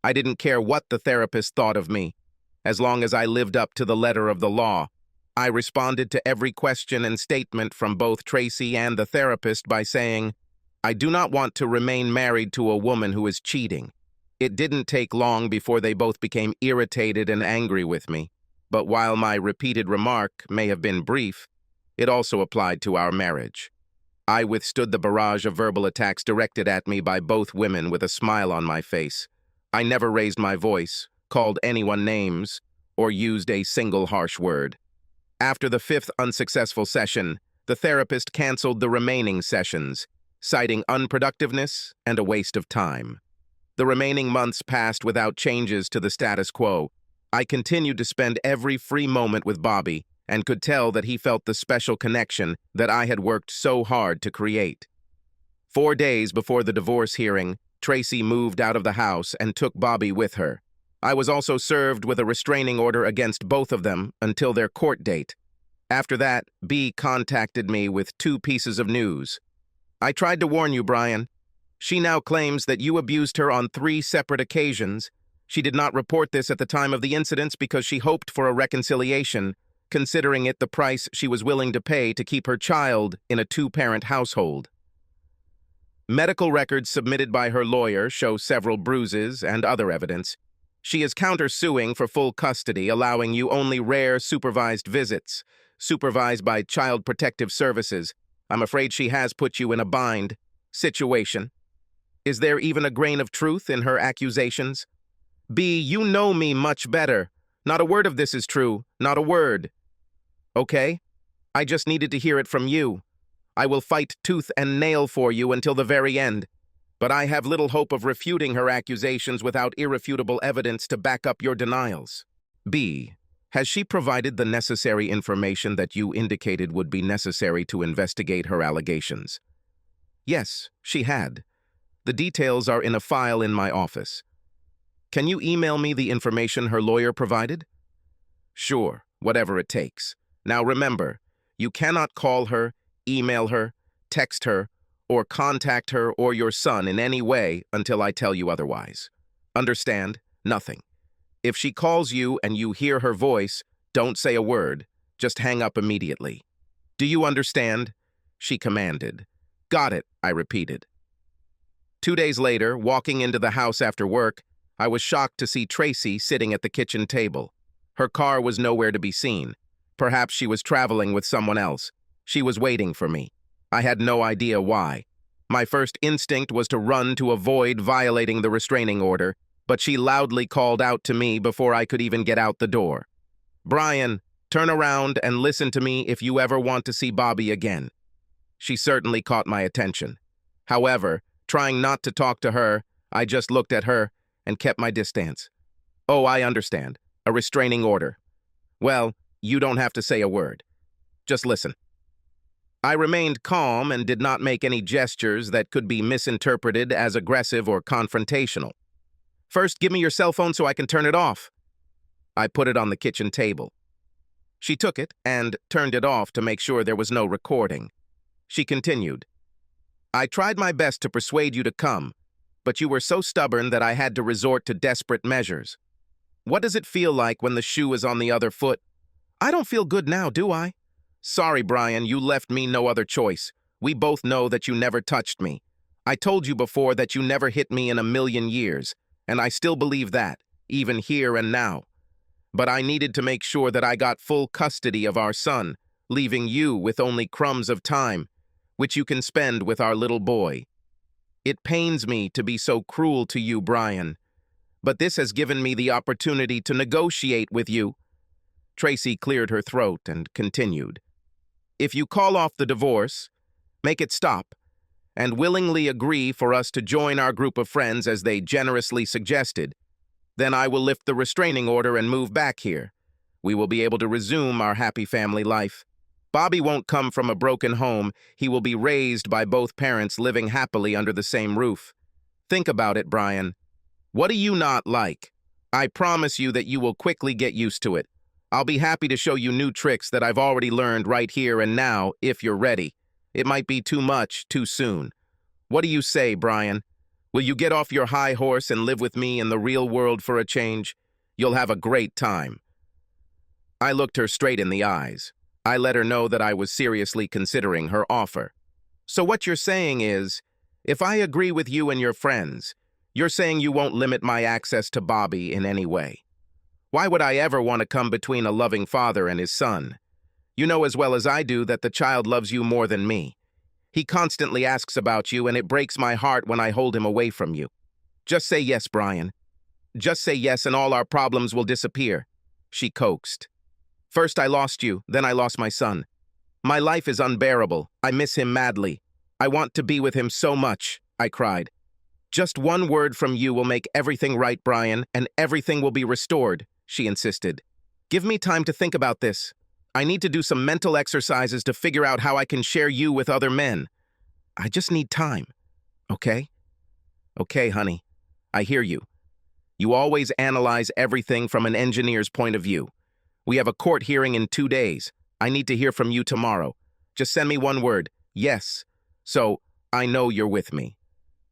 I didn't care what the therapist thought of me, as long as I lived up to the letter of the law. I responded to every question and statement from both Tracy and the therapist by saying, I do not want to remain married to a woman who is cheating. It didn't take long before they both became irritated and angry with me, but while my repeated remark may have been brief, it also applied to our marriage. I withstood the barrage of verbal attacks directed at me by both women with a smile on my face. I never raised my voice, called anyone names, or used a single harsh word. After the 5th unsuccessful session, the therapist canceled the remaining sessions, citing unproductiveness and a waste of time. The remaining months passed without changes to the status quo. I continued to spend every free moment with Bobby and could tell that he felt the special connection that I had worked so hard to create. 4 days before the divorce hearing, Tracy moved out of the house and took Bobby with her. I was also served with a restraining order against both of them until their court date. After that, B contacted me with 2 pieces of news. I tried to warn you, Brian. She now claims that you abused her on 3 separate occasions. She did not report this at the time of the incidents because she hoped for a reconciliation, considering it the price she was willing to pay to keep her child in a 2-parent household. Medical records submitted by her lawyer show several bruises and other evidence. She is countersuing for full custody, allowing you only rare supervised visits, supervised by Child Protective Services. I'm afraid she has put you in a bind situation. Is there even a grain of truth in her accusations? B, you know me much better. Not a word of this is true, not a word. Okay? I just needed to hear it from you. I will fight tooth and nail for you until the very end. But I have little hope of refuting her accusations without irrefutable evidence to back up your denials. B. Has she provided the necessary information that you indicated would be necessary to investigate her allegations? Yes, she had. The details are in a file in my office. Can you email me the information her lawyer provided? Sure, whatever it takes. Now remember, you cannot call her, email her, text her, or contact her or your son in any way until I tell you otherwise. Understand? Nothing. If she calls you and you hear her voice, don't say a word. Just hang up immediately. Do you understand? She commanded. Got it, I repeated. 2 days later, walking into the house after work, I was shocked to see Tracy sitting at the kitchen table. Her car was nowhere to be seen. Perhaps she was traveling with someone else. She was waiting for me. I had no idea why. My first instinct was to run to avoid violating the restraining order, but she loudly called out to me before I could even get out the door. Brian, turn around and listen to me if you ever want to see Bobby again. She certainly caught my attention. However, trying not to talk to her, I just looked at her and kept my distance. Oh, I understand. A restraining order. Well, you don't have to say a word. Just listen. I remained calm and did not make any gestures that could be misinterpreted as aggressive or confrontational. First, give me your cell phone so I can turn it off. I put it on the kitchen table. She took it and turned it off to make sure there was no recording. She continued. I tried my best to persuade you to come, but you were so stubborn that I had to resort to desperate measures. What does it feel like when the shoe is on the other foot? I don't feel good now, do I? Sorry, Brian, you left me no other choice. We both know that you never touched me. I told you before that you never hit me in a million years, and I still believe that, even here and now. But I needed to make sure that I got full custody of our son, leaving you with only crumbs of time, which you can spend with our little boy. It pains me to be so cruel to you, Brian, but this has given me the opportunity to negotiate with you. Tracy cleared her throat and continued. If you call off the divorce, make it stop, and willingly agree for us to join our group of friends as they generously suggested, then I will lift the restraining order and move back here. We will be able to resume our happy family life. Bobby won't come from a broken home. He will be raised by both parents living happily under the same roof. Think about it, Brian. What do you not like? I promise you that you will quickly get used to it. I'll be happy to show you new tricks that I've already learned right here and now if you're ready. It might be too much, too soon. What do you say, Brian? Will you get off your high horse and live with me in the real world for a change? You'll have a great time. I looked her straight in the eyes. I let her know that I was seriously considering her offer. So what you're saying is, if I agree with you and your friends, you're saying you won't limit my access to Bobby in any way. Why would I ever want to come between a loving father and his son? You know as well as I do that the child loves you more than me. He constantly asks about you, and it breaks my heart when I hold him away from you. Just say yes, Brian. Just say yes, and all our problems will disappear, she coaxed. First I lost you, then I lost my son. My life is unbearable. I miss him madly. I want to be with him so much, I cried. Just one word from you will make everything right, Brian, and everything will be restored, she insisted. Give me time to think about this. I need to do some mental exercises to figure out how I can share you with other men. I just need time, okay? Okay, honey, I hear you. You always analyze everything from an engineer's point of view. We have a court hearing in 2 days. I need to hear from you tomorrow. Just send me one word, yes, so I know you're with me.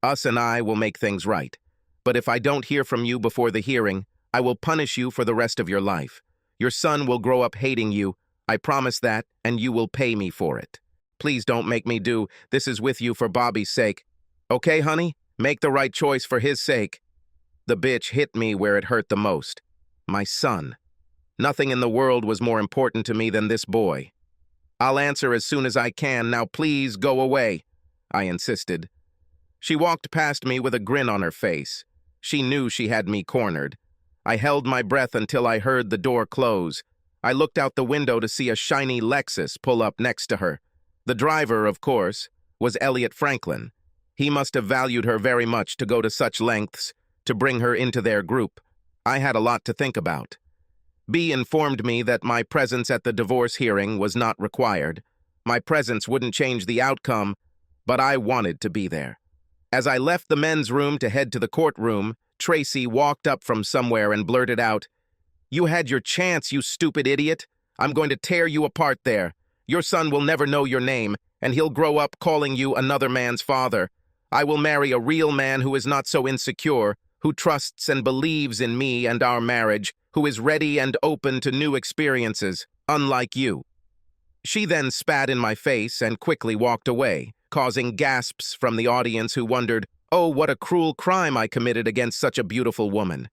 Us and I will make things right. But if I don't hear from you before the hearing, I will punish you for the rest of your life. Your son will grow up hating you. I promise that, and you will pay me for it. Please don't make me do this is with you for Bobby's sake. Okay, honey? Make the right choice for his sake. The bitch hit me where it hurt the most. My son. Nothing in the world was more important to me than this boy. I'll answer as soon as I can. Now please go away, I insisted. She walked past me with a grin on her face. She knew she had me cornered. I held my breath until I heard the door close. I looked out the window to see a shiny Lexus pull up next to her. The driver, of course, was Elliot Franklin. He must have valued her very much to go to such lengths to bring her into their group. I had a lot to think about. B informed me that my presence at the divorce hearing was not required. My presence wouldn't change the outcome, but I wanted to be there. As I left the men's room to head to the courtroom, Tracy walked up from somewhere and blurted out, "You had your chance, you stupid idiot. I'm going to tear you apart there. Your son will never know your name, and he'll grow up calling you another man's father. I will marry a real man who is not so insecure, who trusts and believes in me and our marriage, who is ready and open to new experiences, unlike you." She then spat in my face and quickly walked away, causing gasps from the audience who wondered, oh, what a cruel crime I committed against such a beautiful woman.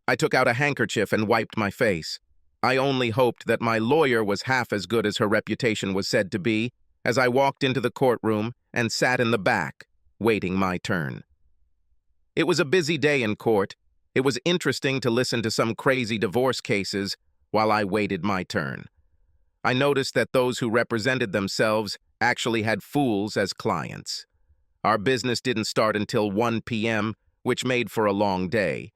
I took out a handkerchief and wiped my face. I only hoped that my lawyer was half as good as her reputation was said to be, as I walked into the courtroom and sat in the back, waiting my turn. It was a busy day in court. It was interesting to listen to some crazy divorce cases while I waited my turn. I noticed that those who represented themselves actually had fools as clients. Our business didn't start until 1 p.m., which made for a long day.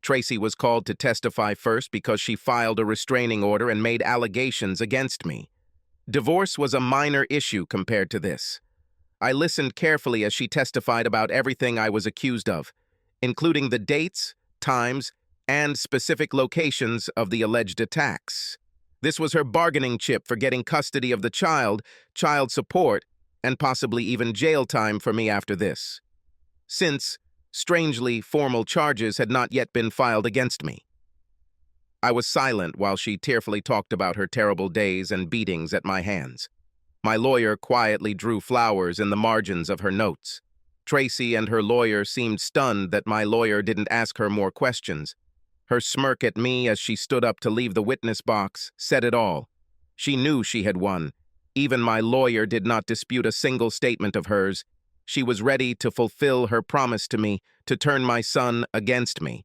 Tracy was called to testify first because she filed a restraining order and made allegations against me. Divorce was a minor issue compared to this. I listened carefully as she testified about everything I was accused of, including the dates, times, and specific locations of the alleged attacks. This was her bargaining chip for getting custody of the child support, and possibly even jail time for me after this, since, strangely, formal charges had not yet been filed against me. I was silent while she tearfully talked about her terrible days and beatings at my hands. My lawyer quietly drew flowers in the margins of her notes. Tracy and her lawyer seemed stunned that my lawyer didn't ask her more questions. Her smirk at me as she stood up to leave the witness box said it all. She knew she had won. Even my lawyer did not dispute a single statement of hers. She was ready to fulfill her promise to me to turn my son against me.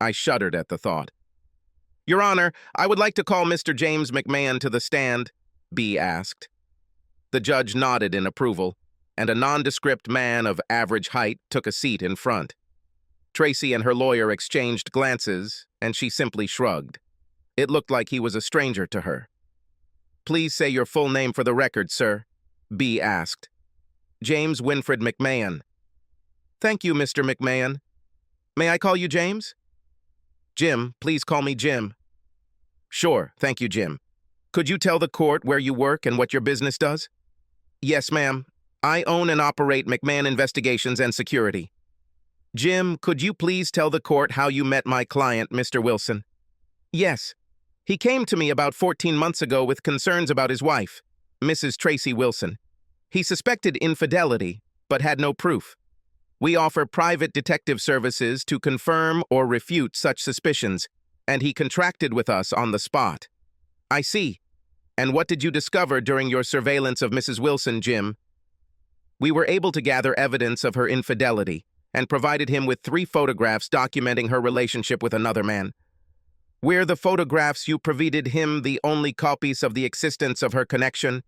I shuddered at the thought. Your Honor, I would like to call Mr. James McMahon to the stand, B asked. The judge nodded in approval, and a nondescript man of average height took a seat in front. Tracy and her lawyer exchanged glances, and she simply shrugged. It looked like he was a stranger to her. Please say your full name for the record, sir, B asked. James Winfred McMahon. Thank you, Mr. McMahon. May I call you James? Jim, please call me Jim. Sure, thank you, Jim. Could you tell the court where you work and what your business does? Yes, ma'am. I own and operate McMahon Investigations and Security. Jim, could you please tell the court how you met my client, Mr. Wilson? Yes. He came to me about 14 months ago with concerns about his wife, Mrs. Tracy Wilson. He suspected infidelity, but had no proof. We offer private detective services to confirm or refute such suspicions, and he contracted with us on the spot. I see. And what did you discover during your surveillance of Mrs. Wilson, Jim? We were able to gather evidence of her infidelity and provided him with 3 photographs documenting her relationship with another man. Were the photographs you provided him the only copies of the existence of her connection?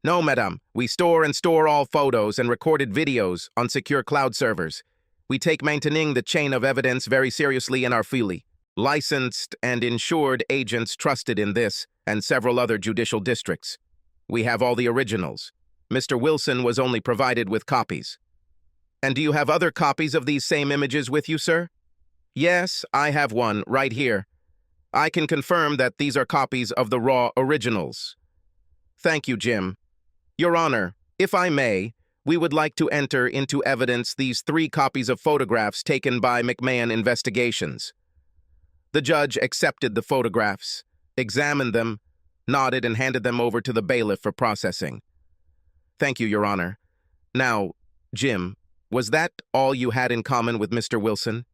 No, madame. We store all photos and recorded videos on secure cloud servers. We take maintaining the chain of evidence very seriously in our fully licensed and insured agents trusted in this and several other judicial districts. We have all the originals. Mr. Wilson was only provided with copies. And do you have other copies of these same images with you, sir? Yes, I have one right here. I can confirm that these are copies of the raw originals. Thank you, Jim. Your Honor, if I may, we would like to enter into evidence these 3 copies of photographs taken by McMahon Investigations. The judge accepted the photographs, examined them, nodded, and handed them over to the bailiff for processing. Thank you, Your Honor. Now, Jim, was that all you had in common with Mr. Wilson?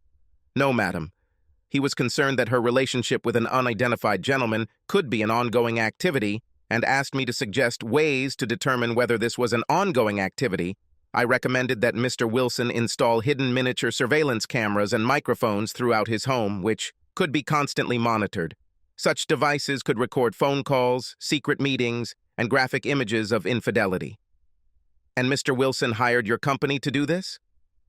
No, madam. He was concerned that her relationship with an unidentified gentleman could be an ongoing activity and asked me to suggest ways to determine whether this was an ongoing activity. I recommended that Mr. Wilson install hidden miniature surveillance cameras and microphones throughout his home, which could be constantly monitored. Such devices could record phone calls, secret meetings, and graphic images of infidelity. And Mr. Wilson hired your company to do this?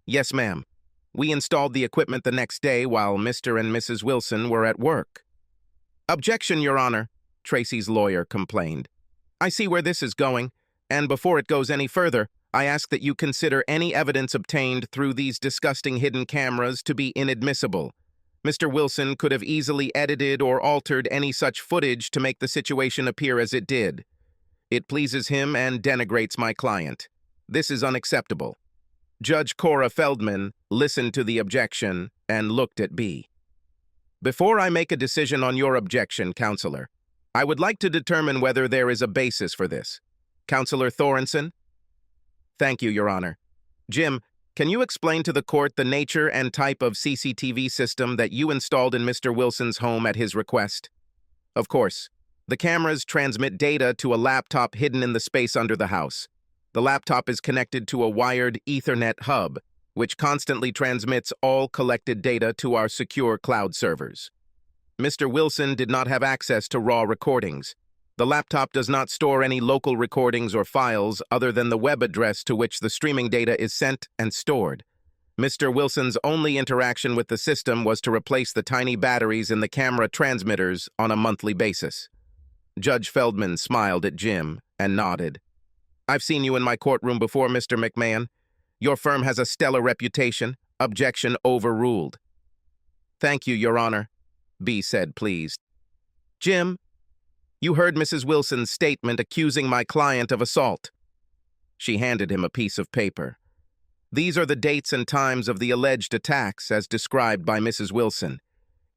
Yes, ma'am. We installed the equipment the next day while Mr. and Mrs. Wilson were at work. Objection, Your Honor, Tracy's lawyer complained. I see where this is going, and before it goes any further, I ask that you consider any evidence obtained through these disgusting hidden cameras to be inadmissible. Mr. Wilson could have easily edited or altered any such footage to make the situation appear as it did. It pleases him and denigrates my client. This is unacceptable. Judge Cora Feldman listened to the objection and looked at B. Before I make a decision on your objection, Counselor, I would like to determine whether there is a basis for this. Counselor Thorenson? Thank you, Your Honor. Jim, can you explain to the court the nature and type of CCTV system that you installed in Mr. Wilson's home at his request? Of course. The cameras transmit data to a laptop hidden in the space under the house. The laptop is connected to a wired Ethernet hub, which constantly transmits all collected data to our secure cloud servers. Mr. Wilson did not have access to raw recordings. The laptop does not store any local recordings or files other than the web address to which the streaming data is sent and stored. Mr. Wilson's only interaction with the system was to replace the tiny batteries in the camera transmitters on a monthly basis. Judge Feldman smiled at Jim and nodded. I've seen you in my courtroom before, Mr. McMahon. Your firm has a stellar reputation. Objection overruled. Thank you, Your Honor, B said, pleased. Jim, you heard Mrs. Wilson's statement accusing my client of assault. She handed him a piece of paper. These are the dates and times of the alleged attacks as described by Mrs. Wilson.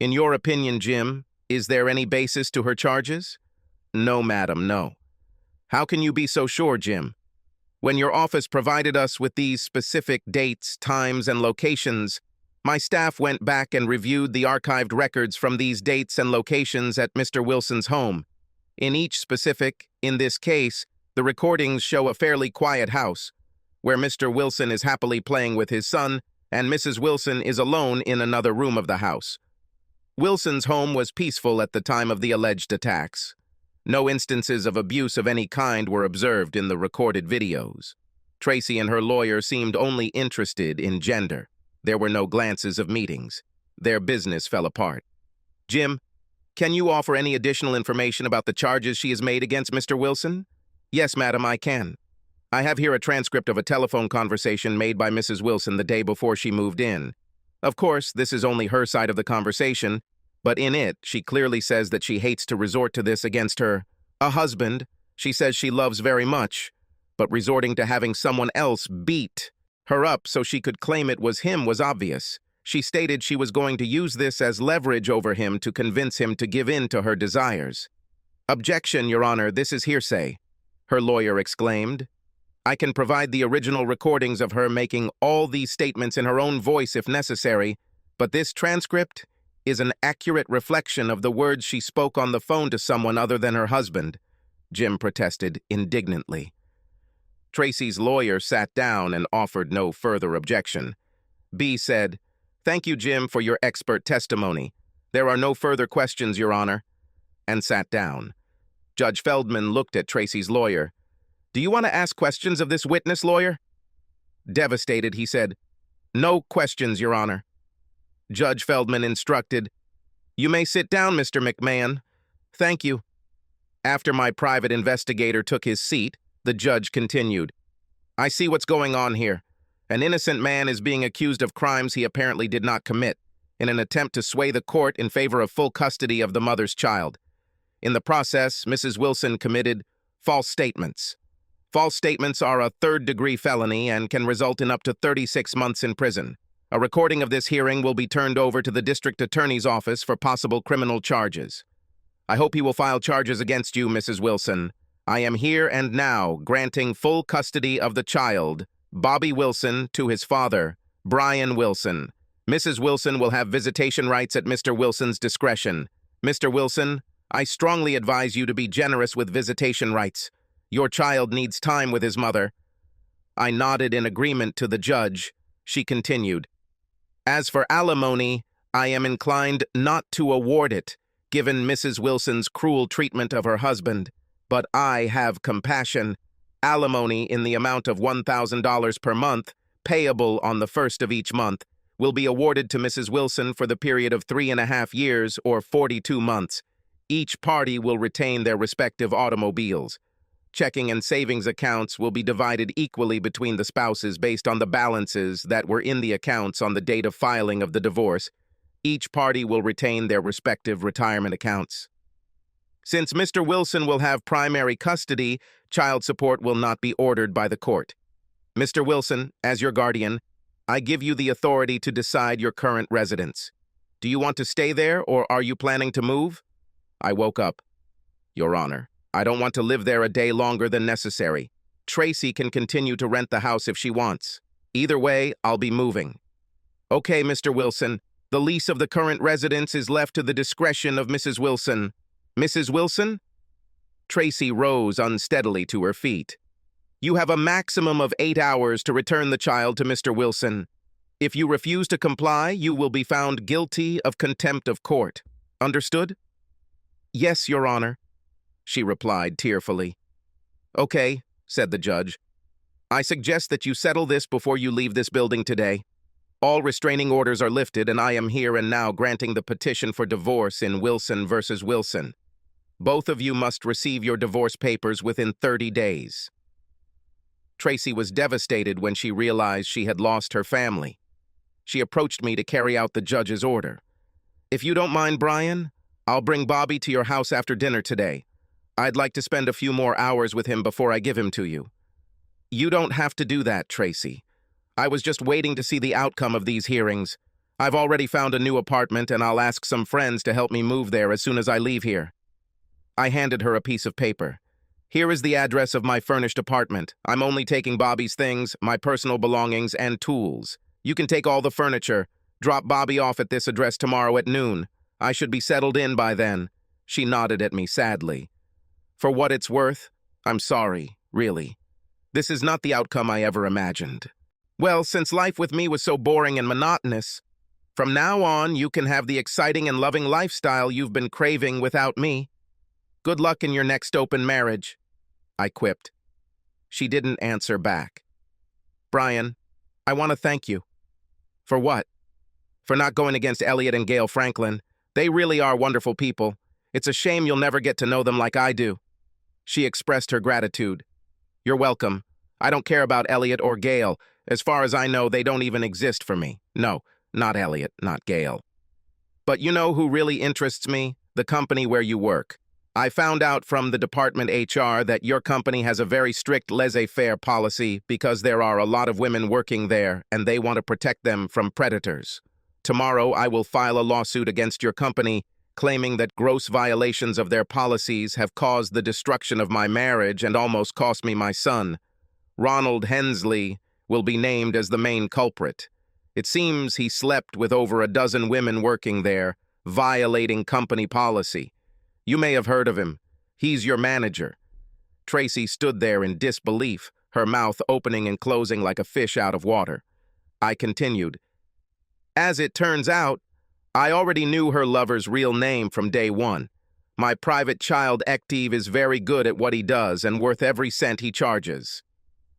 In your opinion, Jim, is there any basis to her charges? No, madam, no. How can you be so sure, Jim? When your office provided us with these specific dates, times, and locations, my staff went back and reviewed the archived records from these dates and locations at Mr. Wilson's home. In each specific, in this case, the recordings show a fairly quiet house, where Mr. Wilson is happily playing with his son, and Mrs. Wilson is alone in another room of the house. Wilson's home was peaceful at the time of the alleged attacks. No instances of abuse of any kind were observed in the recorded videos. Tracy and her lawyer seemed only interested in gender. There were no glances of meetings. Their business fell apart. Jim, can you offer any additional information about the charges she has made against Mr. Wilson? Yes, madam, I can. I have here a transcript of a telephone conversation made by Mrs. Wilson the day before she moved in. Of course, this is only her side of the conversation, but in it, she clearly says that she hates to resort to this against her husband she says she loves very much, but resorting to having someone else beat her up so she could claim it was him was obvious. She stated she was going to use this as leverage over him to convince him to give in to her desires. Objection, Your Honor, this is hearsay, her lawyer exclaimed. I can provide the original recordings of her making all these statements in her own voice if necessary, but this transcript is an accurate reflection of the words she spoke on the phone to someone other than her husband, Jim protested indignantly. Tracy's lawyer sat down and offered no further objection. B said, Thank you, Jim, for your expert testimony. There are no further questions, Your Honor, and sat down. Judge Feldman looked at Tracy's lawyer. Do you want to ask questions of this witness, lawyer? Devastated, he said, "No questions, Your Honor." Judge Feldman instructed, "You may sit down, Mr. McMahon. Thank you." After my private investigator took his seat, the judge continued, "I see what's going on here. An innocent man is being accused of crimes he apparently did not commit, in an attempt to sway the court in favor of full custody of the mother's child. In the process, Mrs. Wilson committed false statements. False statements are a third-degree felony and can result in up to 36 months in prison. A recording of this hearing will be turned over to the district attorney's office for possible criminal charges. I hope he will file charges against you, Mrs. Wilson. I am here and now granting full custody of the child, Bobby Wilson, to his father, Brian Wilson. Mrs. Wilson will have visitation rights at Mr. Wilson's discretion. Mr. Wilson, I strongly advise you to be generous with visitation rights. Your child needs time with his mother." I nodded in agreement to the judge. She continued, "As for alimony, I am inclined not to award it, given Mrs. Wilson's cruel treatment of her husband, but I have compassion. Alimony in the amount of $1,000 per month, payable on the first of each month, will be awarded to Mrs. Wilson for the period of 3.5 years or 42 months. Each party will retain their respective automobiles. Checking and savings accounts will be divided equally between the spouses based on the balances that were in the accounts on the date of filing of the divorce. Each party will retain their respective retirement accounts. Since Mr. Wilson will have primary custody, child support will not be ordered by the court. Mr. Wilson, as your guardian, I give you the authority to decide your current residence. Do you want to stay there, or are you planning to move?" I woke up. "Your Honor, I don't want to live there a day longer than necessary. Tracy can continue to rent the house if she wants. Either way, I'll be moving." "Okay, Mr. Wilson. The lease of the current residence is left to the discretion of Mrs. Wilson. Mrs. Wilson?" Tracy rose unsteadily to her feet. "You have a maximum of 8 hours to return the child to Mr. Wilson. If you refuse to comply, you will be found guilty of contempt of court. Understood?" "Yes, Your Honor," she replied tearfully. "Okay," said the judge. "I suggest that you settle this before you leave this building today. All restraining orders are lifted, and I am here and now granting the petition for divorce in Wilson versus Wilson. Both of you must receive your divorce papers within 30 days. Tracy was devastated when she realized she had lost her family. She approached me to carry out the judge's order. "If you don't mind, Brian, I'll bring Bobby to your house after dinner today. I'd like to spend a few more hours with him before I give him to you." "You don't have to do that, Tracy. I was just waiting to see the outcome of these hearings. I've already found a new apartment, and I'll ask some friends to help me move there as soon as I leave here." I handed her a piece of paper. "Here is the address of my furnished apartment. I'm only taking Bobby's things, my personal belongings, and tools. You can take all the furniture. Drop Bobby off at this address tomorrow at noon. I should be settled in by then." She nodded at me sadly. "For what it's worth, I'm sorry, really. This is not the outcome I ever imagined. Well, since life with me was so boring and monotonous, from now on you can have the exciting and loving lifestyle you've been craving without me. Good luck in your next open marriage," I quipped. She didn't answer back. "Brian, I want to thank you." "For what?" "For not going against Elliot and Gail Franklin. They really are wonderful people. It's a shame you'll never get to know them like I do." She expressed her gratitude. "You're welcome. I don't care about Elliot or Gail. As far as I know, they don't even exist for me. No, not Elliot, not Gail. But you know who really interests me? The company where you work. I found out from the department HR that your company has a very strict laissez-faire policy because there are a lot of women working there and they want to protect them from predators. Tomorrow, I will file a lawsuit against your company claiming that gross violations of their policies have caused the destruction of my marriage and almost cost me my son. Ronald Hensley will be named as the main culprit. It seems he slept with over a dozen women working there, violating company policy. You may have heard of him. He's your manager." Tracy stood there in disbelief, her mouth opening and closing like a fish out of water. I continued, "As it turns out, I already knew her lover's real name from day one. My private child Ective is very good at what he does and worth every cent he charges.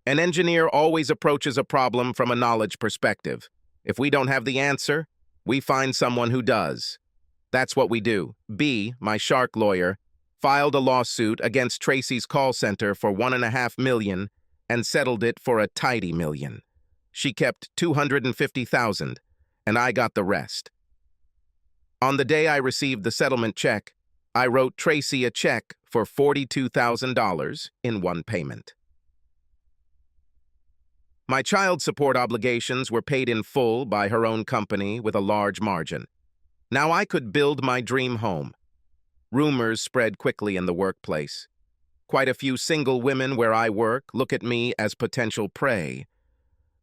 An engineer always approaches a problem from a knowledge perspective. If we don't have the answer, we find someone who does. That's what we do. B, my shark lawyer, filed a lawsuit against Tracy's call center for $1.5 million and settled it for a tidy million. She kept $250,000, and I got the rest. On the day I received the settlement check, I wrote Tracy a check for $42,000 in one payment. My child support obligations were paid in full by her own company with a large margin. Now I could build my dream home. Rumors spread quickly in the workplace. Quite a few single women where I work look at me as potential prey.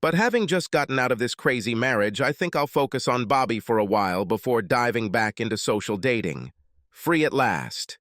But having just gotten out of this crazy marriage, I think I'll focus on Bobby for a while before diving back into social dating. Free at last.